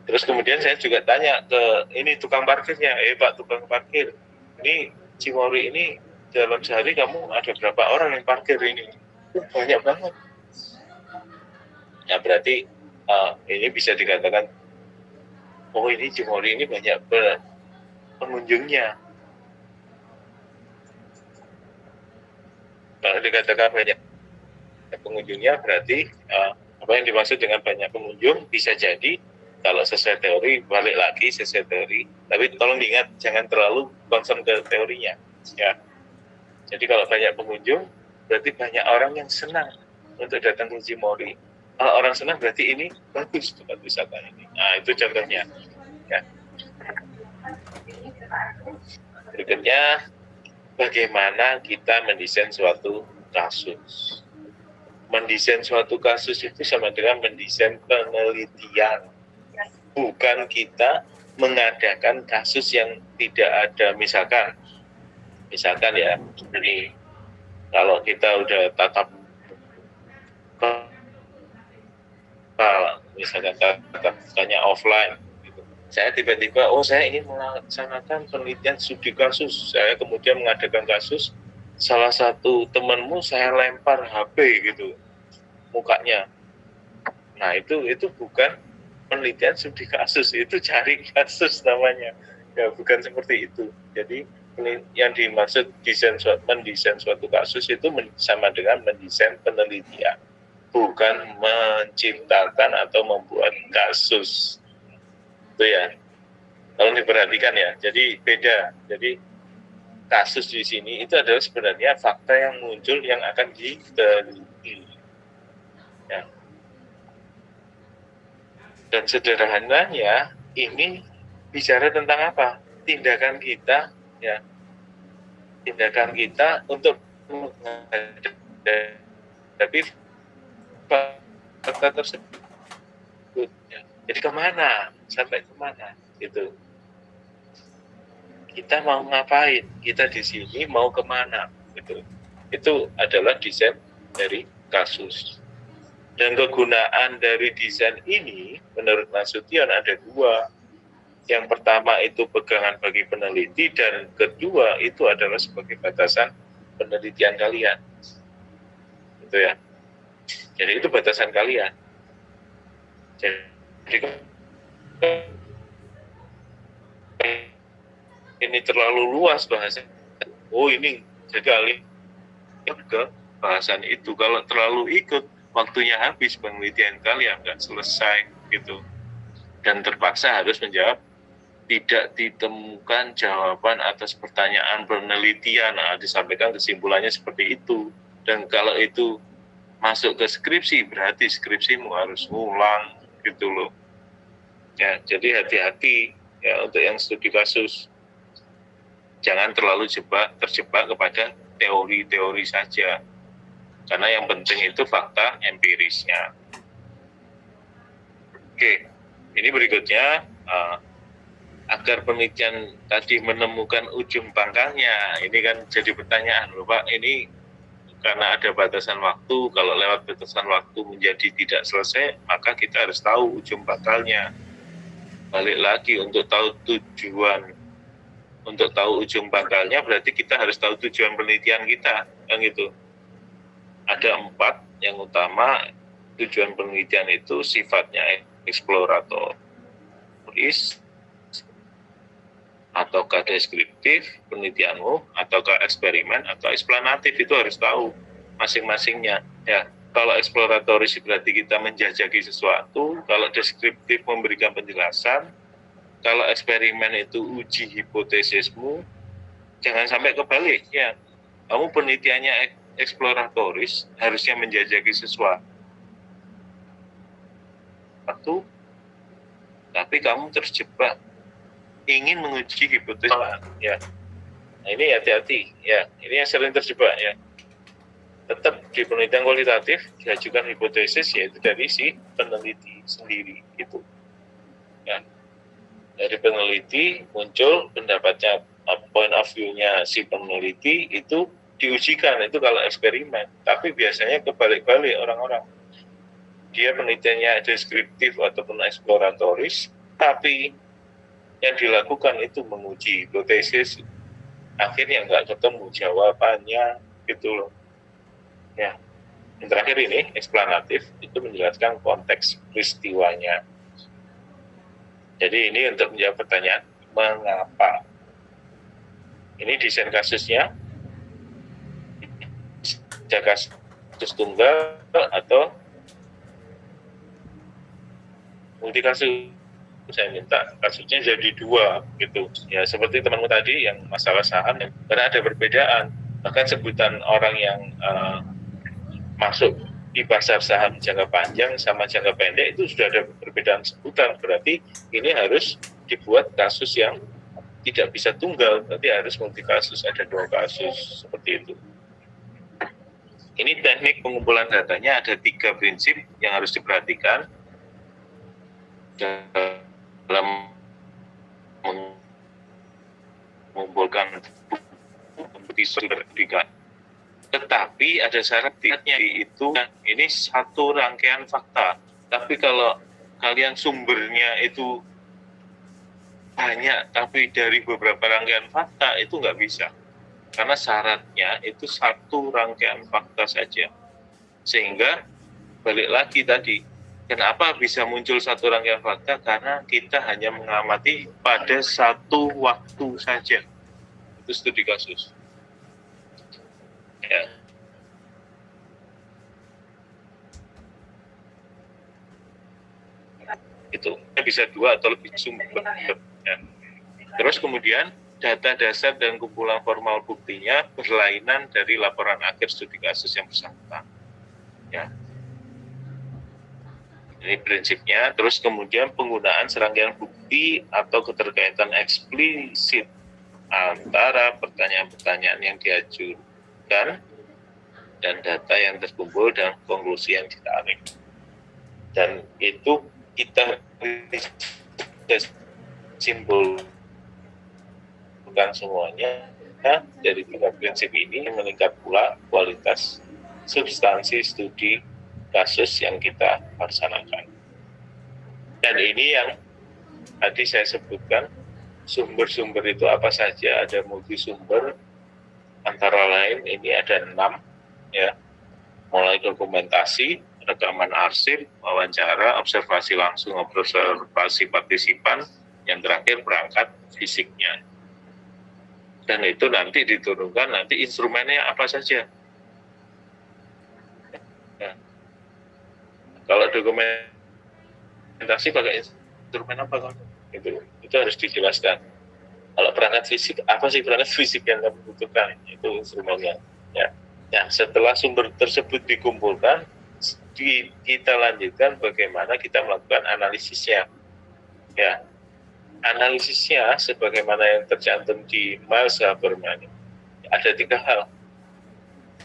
Terus kemudian saya juga tanya ke ini tukang parkirnya, Pak tukang parkir, ini Cimory ini dalam sehari kamu ada berapa orang yang parkir ini? Banyak banget. Ya berarti ini bisa dikatakan, oh ini Cimory ini banyak pengunjungnya. Kalau dikatakan banyak pengunjungnya berarti apa yang dimaksud dengan banyak pengunjung bisa jadi kalau sesuai teori, balik lagi sesuai teori. Tapi tolong diingat jangan terlalu concern ke teorinya. Ya. Jadi kalau banyak pengunjung berarti banyak orang yang senang untuk datang ke Cimory. Kalau orang senang berarti ini bagus tempat wisata ini. Nah itu contohnya. Ya. Berikutnya, bagaimana kita mendesain suatu kasus. Mendesain suatu kasus itu sama dengan mendesain penelitian. Bukan kita mengadakan kasus yang tidak ada. Misalkan ya, ini kalau kita udah tatap misalkan tatapnya offline, gitu. Saya tiba-tiba, saya ingin melaksanakan penelitian studi kasus. Saya kemudian mengadakan kasus, salah satu temanmu saya lempar HP gitu, mukanya. Nah itu bukan penelitian studi kasus, itu cari kasus namanya. Ya bukan seperti itu. Jadi yang dimaksud mendesain suatu kasus itu sama dengan mendesain penelitian, bukan menciptakan atau membuat kasus. Itu ya, kalau diperhatikan ya. Jadi beda. Jadi kasus di sini itu adalah sebenarnya fakta yang muncul yang akan diteliti. Ya. Dan sederhananya ini bicara tentang apa? Tindakan kita, ya, tindakan kita untuk menghadapi fakta tersebut. Ya. Jadi kemana? Sampai kemana? Gitu. Kita mau ngapain? Kita di sini mau kemana? Gitu. Itu adalah desain dari kasus. Dan kegunaan dari desain ini, menurut Nasution ada dua. Yang pertama itu pegangan bagi peneliti, dan kedua itu adalah sebagai batasan penelitian kalian. Gitu ya. Jadi itu batasan kalian. Jadi ini terlalu luas bahasa. Oh ini jadi alih ke bahasan itu. Kalau terlalu ikut waktunya habis, penelitian kalian nggak selesai gitu, dan terpaksa harus menjawab tidak ditemukan jawaban atas pertanyaan penelitian. Nah, disampaikan kesimpulannya seperti itu. Dan kalau itu masuk ke skripsi, berarti skripsimu harus ngulang gitu loh. Ya, jadi hati-hati ya untuk yang studi kasus. Jangan terlalu terjebak kepada teori-teori saja. Karena yang penting itu fakta empirisnya. Oke, ini berikutnya agar penelitian tadi menemukan ujung pangkalnya. Ini kan jadi pertanyaan, Bapak, ini karena ada batasan waktu, kalau lewat batasan waktu menjadi tidak selesai, maka kita harus tahu ujung pangkalnya. Balik lagi, untuk tahu tujuan, untuk tahu ujung pangkalnya berarti kita harus tahu tujuan penelitian kita, kan gitu. Ada 4 yang utama. Tujuan penelitian itu sifatnya eksploratoris, ataukah deskriptif penelitianmu, ataukah eksperimen, atau eksplanatif. Itu harus tahu masing-masingnya. Ya, kalau eksploratoris berarti kita menjajaki sesuatu, kalau deskriptif memberikan penjelasan, kalau eksperimen itu uji hipotesismu. Jangan sampai kebalik ya. Kamu penelitiannya eksploratoris, harusnya menjajaki sesuatu, tapi kamu terjebak ingin menguji hipotesis ya. Nah, ini hati-hati ya, ini yang sering terjebak ya. Tetap di penelitian kualitatif diajukan hipotesis, yaitu dari si peneliti sendiri itu ya. Dari peneliti muncul pendapatnya, point of view-nya si peneliti itu diujikan, itu kalau eksperimen. Tapi biasanya kebalik-balik orang-orang, dia penelitiannya deskriptif ataupun eksploratoris, tapi yang dilakukan itu menguji hipotesis, akhirnya nggak ketemu jawabannya gitu loh ya. Yang terakhir ini eksplanatif, itu menjelaskan konteks peristiwanya. Jadi ini untuk menjawab pertanyaan mengapa. Ini desain kasusnya, kasus tunggal atau multi kasus. Saya minta kasusnya jadi 2 gitu ya, seperti temanmu tadi yang masalah saham, karena ada perbedaan. Bahkan sebutan orang yang masuk di pasar saham jangka panjang sama jangka pendek itu sudah ada perbedaan sebutan. Berarti ini harus dibuat kasus yang tidak bisa tunggal, berarti harus multi kasus, ada 2 kasus seperti itu. Ini teknik pengumpulan datanya, ada 3 prinsip yang harus diperhatikan dalam mengumpulkan bukti sertifikat. Tetapi ada syaratnya, itu ini satu rangkaian fakta. Tapi kalau kalian sumbernya itu banyak, tapi dari beberapa rangkaian fakta, itu nggak bisa. Karena syaratnya itu satu rangkaian fakta saja. Sehingga balik lagi tadi, kenapa bisa muncul satu rangkaian fakta? Karena kita hanya mengamati pada satu waktu saja. Itu studi kasus. Ya. Itu bisa 2 atau lebih sumber. Ya. Terus kemudian data dasar dan kumpulan formal buktinya berlainan dari laporan akhir studi kasus yang bersangkutan. Ya. Ini prinsipnya. Terus kemudian penggunaan serangkaian bukti atau keterkaitan eksplisit antara pertanyaan-pertanyaan yang diajukan dan data yang terkumpul dan konklusi yang ditarik. Dan itu kita simpulkan semuanya dari 3 prinsip ini, meningkat pula kualitas substansi studi kasus yang kita laksanakan. Dan ini yang tadi saya sebutkan, sumber-sumber itu apa saja, ada multisumber, antara lain ini ada 6 ya, mulai dokumentasi, rekaman arsip, wawancara, observasi langsung, observasi partisipan, yang terakhir perangkat fisiknya. Dan itu nanti diturunkan, nanti instrumennya apa saja. Ya. dokumentasi pakai instrumen apa kan? Itu harus dijelaskan. Kalau perangkat fisik, apa sih perangkat fisik yang kamu butuhkan? Itu instrumennya. Ya. Nah, setelah sumber tersebut dikumpulkan, kita lanjutkan bagaimana kita melakukan analisisnya. Ya, analisisnya sebagaimana yang tercantum di Miles Habermas ada 3 hal.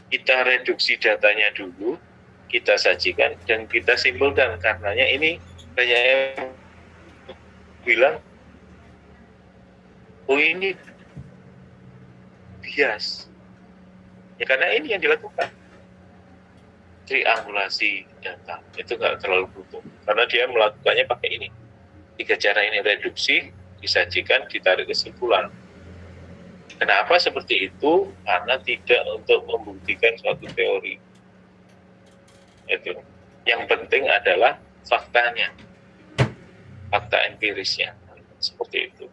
Kita reduksi datanya dulu, kita sajikan dan kita simpulkan. Karenanya ini banyak yang bilang, oh ini bias. Ya karena ini yang dilakukan. Triangulasi data itu nggak terlalu butuh. Karena dia melakukannya pakai ini. 3 cara ini, reduksi, disajikan, ditarik kesimpulan. Kenapa seperti itu? Karena tidak untuk membuktikan suatu teori. Itu. Yang penting adalah faktanya. Fakta empirisnya. Seperti itu.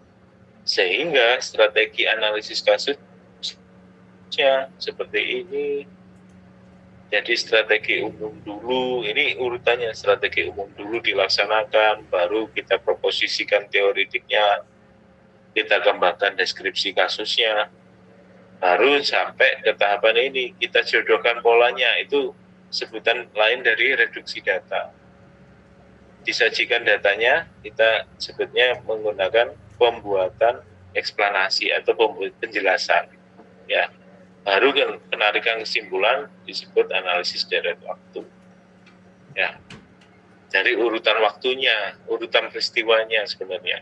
Sehingga strategi analisis kasusnya seperti ini. Jadi strategi umum dulu, ini urutannya strategi umum dulu dilaksanakan, baru kita proposisikan teoritiknya, kita kembangkan deskripsi kasusnya, baru sampai ke tahapan ini, kita jodohkan polanya, itu sebutan lain dari reduksi data. Disajikan datanya, kita sebutnya menggunakan pembuatan eksplanasi atau penjelasan. Ya, baru penarikan kesimpulan disebut analisis deret waktu. Ya, dari urutan waktunya, urutan peristiwanya sebenarnya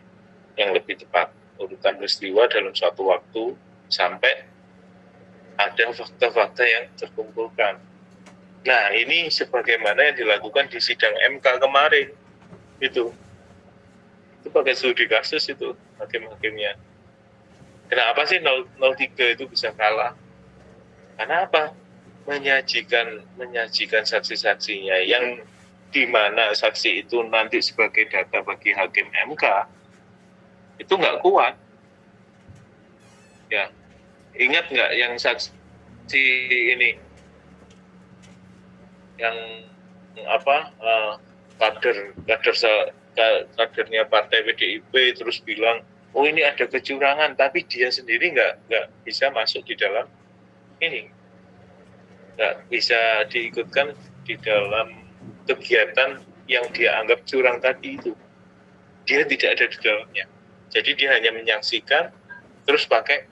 yang lebih tepat. Urutan peristiwa dalam suatu waktu sampai ada fakta-fakta yang terkumpulkan. Nah, ini sebagaimana yang dilakukan di sidang MK kemarin. Itu pakai studi kasus itu hakim-hakimnya. Kenapa sih 03 itu bisa kalah? Karena apa? Menyajikan saksi-saksinya yang di mana saksi itu nanti sebagai data bagi hakim MK itu nggak kuat. Ya, ingat nggak yang saksi ini yang apa kadernya partai PDIP terus bilang, oh ini ada kecurangan, tapi dia sendiri nggak bisa masuk di dalam ini, nggak bisa diikutkan di dalam kegiatan yang dia anggap curang tadi itu. Dia tidak ada di dalamnya. Jadi dia hanya menyaksikan, terus pakai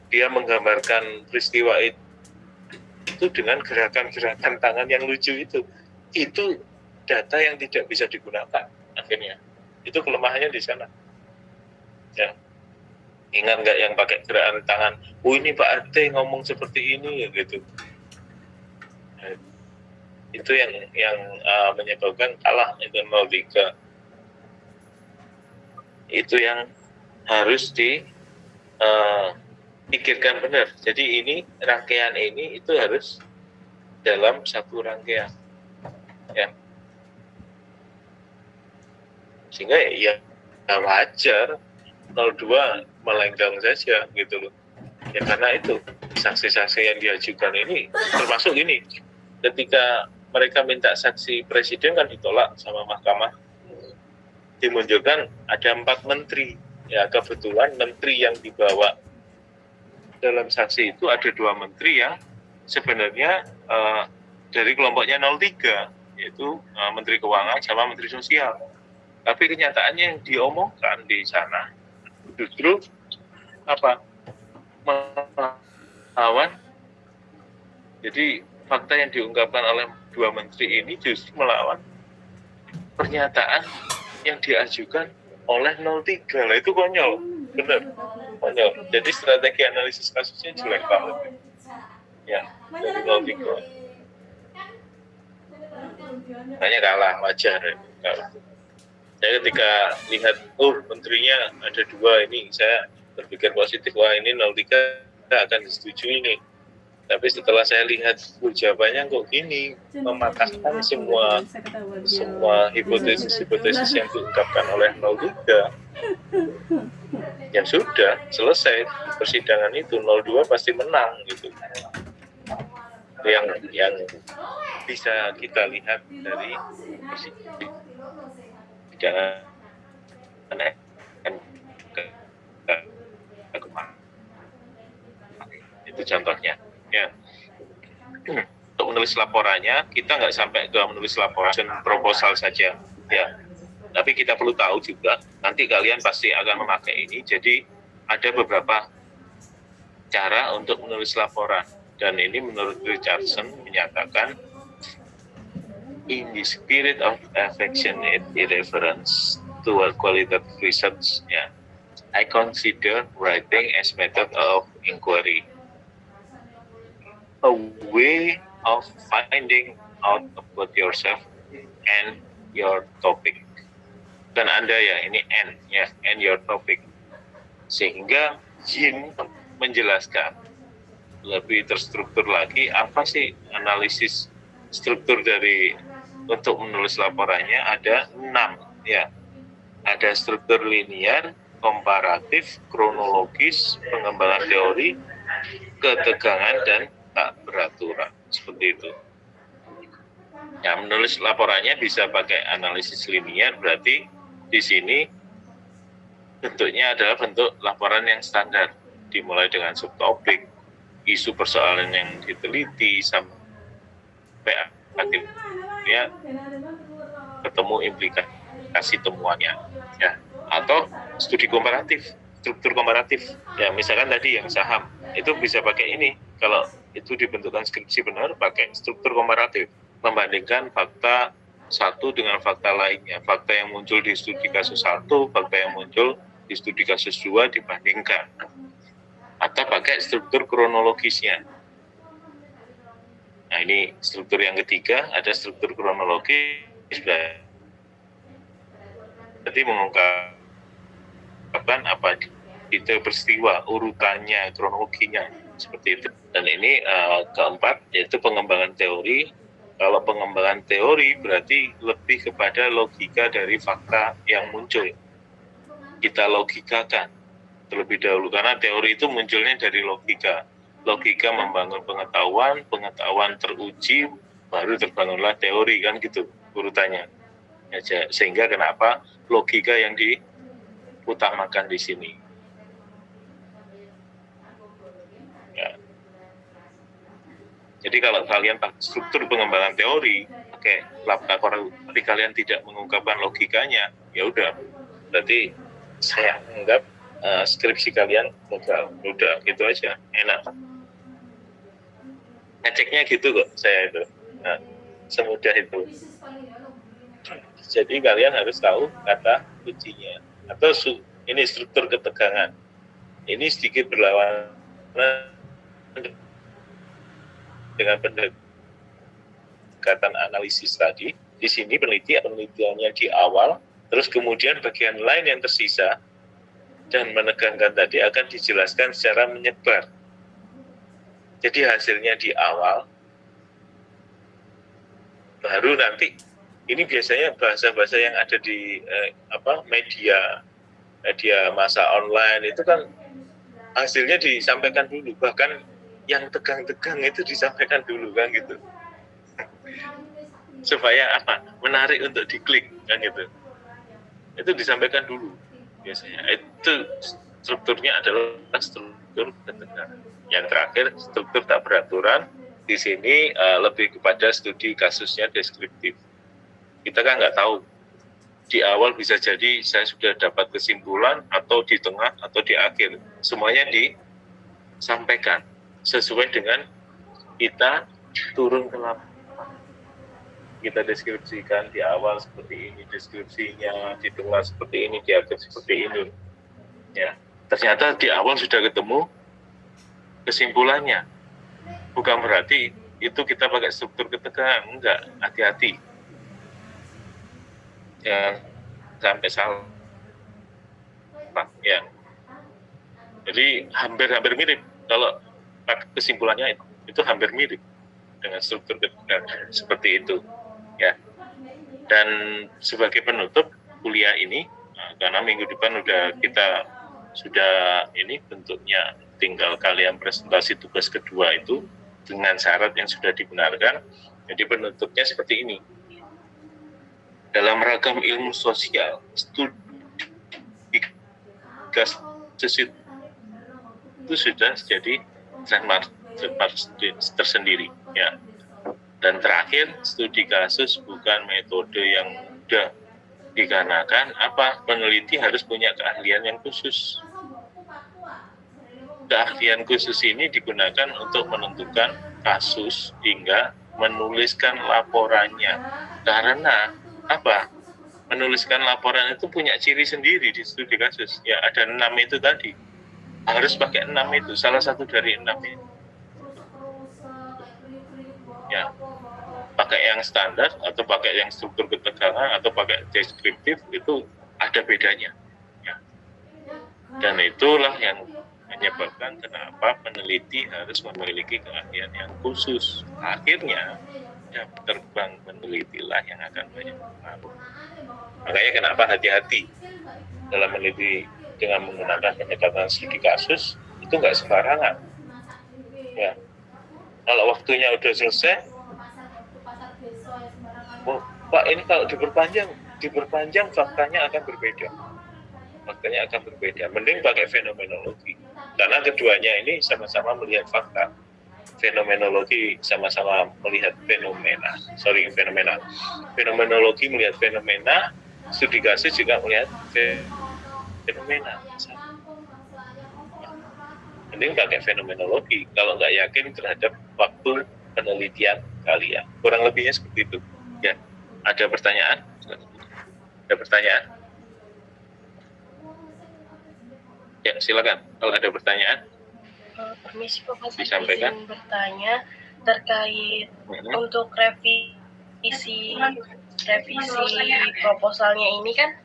dia menggambarkan peristiwa itu dengan gerakan-gerakan tangan yang lucu itu. Itu data yang tidak bisa digunakan akhirnya. Itu kelemahannya di sana. Ya. Ingat nggak yang pakai gerakan tangan? Oh ini Pak Arte ngomong seperti ini gitu. Nah, itu yang menyebabkan kalah itu 03. Itu yang harus dipikirkan benar. Jadi ini rangkaian ini itu harus dalam satu rangkaian. Ya. Sehingga ya wajar 02 melenggang saja gitu loh. Ya karena itu saksi-saksi yang diajukan ini termasuk ini. Ketika mereka minta saksi presiden kan ditolak sama mahkamah. Dimunculkan ada 4 menteri. Ya kebetulan menteri yang dibawa dalam saksi itu ada 2 menteri yang sebenarnya dari kelompoknya 03, yaitu Menteri Keuangan sama Menteri Sosial. Tapi kenyataannya yang diomongkan di sana justru melawan. Jadi fakta yang diungkapkan oleh 2 menteri ini justru melawan pernyataan yang diajukan oleh 03. Nah, itu konyol, benar, konyol. Jadi strategi analisis kasusnya jelek banget. Ya, dari 03. Makanya kalah, wajar. Saya ketika lihat, menterinya ada 2 ini, saya berpikir positif, wah ini 03 akan disetujui ini. Tapi setelah saya lihat jawabannya kok gini, mematahkan semua hipotesis yang diungkapkan oleh 03. Ya sudah, selesai persidangan itu, 02 pasti menang gitu. yang bisa kita lihat dari persidangan itu contohnya ya. Untuk menulis laporannya kita nggak sampai ke menulis laporan proposal saja ya, tapi kita perlu tahu juga nanti kalian pasti akan memakai ini, jadi ada beberapa cara untuk menulis laporan, dan ini menurut Richardson menyatakan in the spirit of affectionate irreverence toward qualitative research ya, I consider writing as method of inquiry, a way of finding out about yourself and your topic. Dan Anda ya, ini and your topic. Sehingga Yin menjelaskan lebih terstruktur lagi apa sih analisis struktur dari untuk menulis laporannya. Ada 6 ya. Ada struktur linear, komparatif, kronologis, pengembangan teori, ketegangan, dan tak beraturan. Seperti itu. Ya, menulis laporannya bisa pakai analisis linear, berarti di sini bentuknya adalah bentuk laporan yang standar, dimulai dengan subtopik, isu persoalan yang diteliti, sampai akhirnya ketemu implikasi temuannya. Ya, atau studi komparatif, struktur komparatif. Ya, misalkan tadi yang saham, itu bisa pakai ini. Kalau itu dibentukkan skripsi benar, pakai struktur komparatif, membandingkan fakta satu dengan fakta lainnya, fakta yang muncul di studi kasus 1, fakta yang muncul di studi kasus 2 dibandingkan, atau pakai struktur kronologisnya. Nah, ini struktur yang ketiga, ada struktur kronologis, berarti mengungkapkan apa detail peristiwa, urutannya, kronologinya, seperti itu. Dan ini keempat, yaitu pengembangan teori. Kalau pengembangan teori berarti lebih kepada logika dari fakta yang muncul. Kita logikakan terlebih dahulu, karena teori itu munculnya dari logika. Logika membangun pengetahuan, pengetahuan teruji, baru terbangunlah teori, kan gitu urutannya. Ya, sehingga kenapa logika yang diutamakan di sini. Ya. Jadi kalau kalian pakai struktur pengembangan teori, pakai laporan, tapi kalian tidak mengungkapkan logikanya, ya udah, berarti saya anggap skripsi kalian udah gitu aja, enak. Ngeceknya gitu kok saya itu, nah, semudah itu. Jadi kalian harus tahu kata kuncinya, atau ini struktur ketegangan. Ini sedikit berlawanan dengan pendekatan analisis tadi. Di sini penelitiannya di awal, terus kemudian bagian lain yang tersisa dan menegangkan tadi akan dijelaskan secara menyebar. Jadi hasilnya di awal, baru nanti ini biasanya bahasa-bahasa yang ada di media massa online itu kan hasilnya disampaikan dulu, bahkan yang tegang-tegang itu disampaikan dulu, kan gitu, supaya apa, menarik untuk diklik, kan gitu. Itu disampaikan dulu biasanya. Itu strukturnya adalah struktur ketegangan. Yang terakhir, struktur tak beraturan. Di sini lebih kepada studi kasusnya deskriptif. Kita kan nggak tahu di awal, bisa jadi saya sudah dapat kesimpulan, atau di tengah, atau di akhir. Semuanya disampaikan sesuai dengan kita turun ke lapangan. Kita deskripsikan di awal seperti ini deskripsinya, di tengah seperti ini, di akhir seperti ini. Ya, ternyata di awal sudah ketemu kesimpulannya. Bukan berarti itu kita pakai struktur ketegangan, enggak, hati-hati. Ya, sampai salah. Ya. Jadi hampir mirip. Kalau kesimpulannya itu hampir mirip dengan struktur ketegangan seperti itu. Ya. Dan sebagai penutup kuliah ini, karena minggu depan kita sudah ini bentuknya tinggal kalian presentasi tugas kedua itu, dengan syarat yang sudah dibenarkan. Jadi penutupnya seperti ini. Dalam ragam ilmu sosial, studi kasus itu sudah jadi trademark tersendiri, ya. Dan terakhir, studi kasus bukan metode yang mudah, dikarenakan apa? Peneliti harus punya keahlian yang khusus. Keahlian khusus ini digunakan untuk menentukan kasus hingga menuliskan laporannya. Karena apa? Menuliskan laporan itu punya ciri sendiri di studi kasus. Ya, ada 6 itu tadi. Harus pakai 6 itu, salah satu dari 6 itu. Ya, pakai yang standar atau pakai yang struktur ketegangan atau pakai deskriptif itu ada bedanya. Ya. Dan itulah yang menyebabkan kenapa peneliti harus memiliki keahlian yang khusus. Akhirnya, jam terbang penelitilah yang akan banyak pengaruh. Makanya kenapa hati-hati dalam meneliti dengan menggunakan pendekatan studi kasus itu nggak sembarangan. Ya, kalau waktunya udah selesai, oh, Pak ini kalau diperpanjang faktanya akan berbeda. Faktanya akan berbeda. Mending pakai fenomenologi. Karena keduanya ini sama-sama melihat fakta. Fenomenologi sama-sama melihat fenomena. Fenomenologi melihat fenomena, studi kasus juga melihat fenomena. Mending pakai fenomenologi kalau nggak yakin terhadap waktu penelitian kalian. Kurang lebihnya seperti itu. Ya, ada pertanyaan? Ada pertanyaan? Ya, silakan. Kalau ada pertanyaan, Permisi Bapak, saya disampaikan. izin bertanya terkait untuk revisi proposalnya ini kan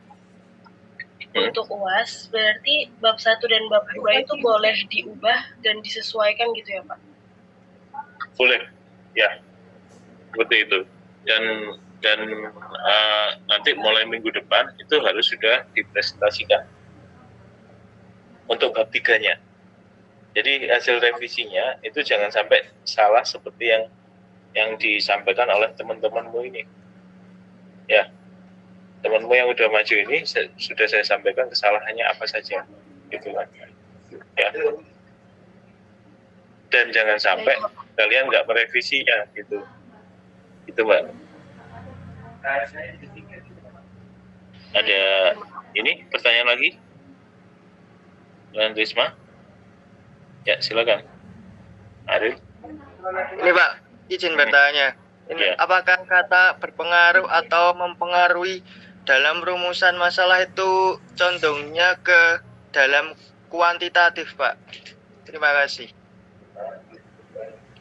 untuk UAS, berarti bab 1 dan bab 2 itu boleh diubah dan disesuaikan gitu ya Pak? Boleh, ya, seperti itu. Dan nanti mulai minggu depan itu harus sudah dipresentasikan untuk bab 3-nya. Jadi hasil revisinya itu jangan sampai salah seperti yang disampaikan oleh teman-temanmu ini. Ya, temanmu yang udah maju ini sudah saya sampaikan kesalahannya apa saja, gitu kan. Ya. Dan jangan sampai kalian nggak merevisinya, gitu. Itu Mbak. Ada ini pertanyaan lagi? Dan Risma? Ya, silakan. Arif. Ini Pak, izin bertanya. Ini Ya. apakah kata berpengaruh atau mempengaruhi dalam rumusan masalah itu condongnya ke dalam kuantitatif, Pak? Terima kasih.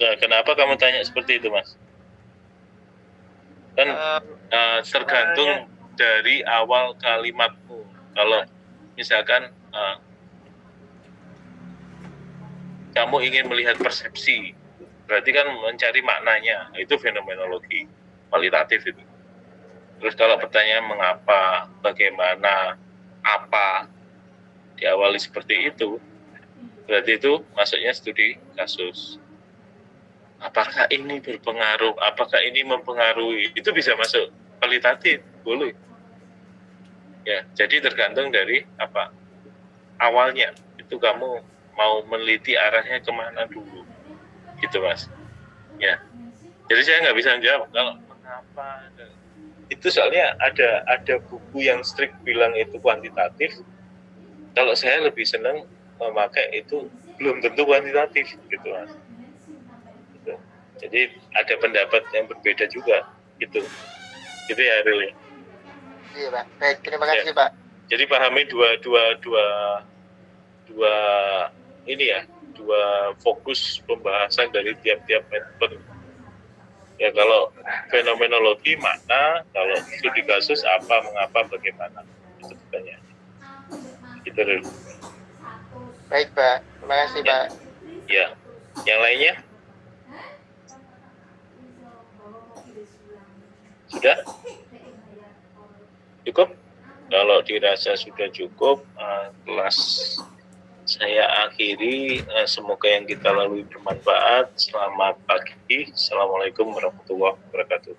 Nah, kenapa kamu tanya seperti itu, Mas? Kan tergantung dari awal kalimatmu. Kalau misalkan kamu ingin melihat persepsi, berarti kan mencari maknanya, itu fenomenologi kualitatif itu. Terus kalau pertanyaan mengapa, bagaimana, apa, diawali seperti itu, berarti itu masuknya studi kasus. Apakah ini berpengaruh, apakah ini mempengaruhi, itu bisa masuk kualitatif, boleh. Ya, jadi tergantung dari apa awalnya, itu kamu mau meneliti arahnya kemana dulu, gitu Mas. Ya, jadi saya nggak bisa menjawab kalau mengapa. Itu soalnya ada buku yang strict bilang itu kuantitatif. Kalau saya lebih senang memakai itu belum tentu kuantitatif, gitu Mas. Gitu. Jadi ada pendapat yang berbeda juga, gitu. Gitu ya, Ariel. Iya Pak, baik, terima kasih Pak. Jadi pahami dua fokus pembahasan dari tiap-tiap metode. Ya, kalau fenomenologi mana, kalau studi kasus apa, mengapa, bagaimana, itu pertanyaannya. Gitu dulu. Baik Pak, terima kasih Pak. Ya, yang lainnya sudah cukup. Kalau dirasa sudah cukup, kelas saya akhiri. Semoga yang kita lalui bermanfaat. Selamat pagi. Assalamualaikum warahmatullahi wabarakatuh.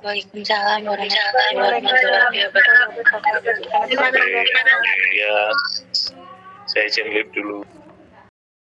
Waalaikumsalam warahmatullahi wabarakatuh. Ya, saya izin live dulu.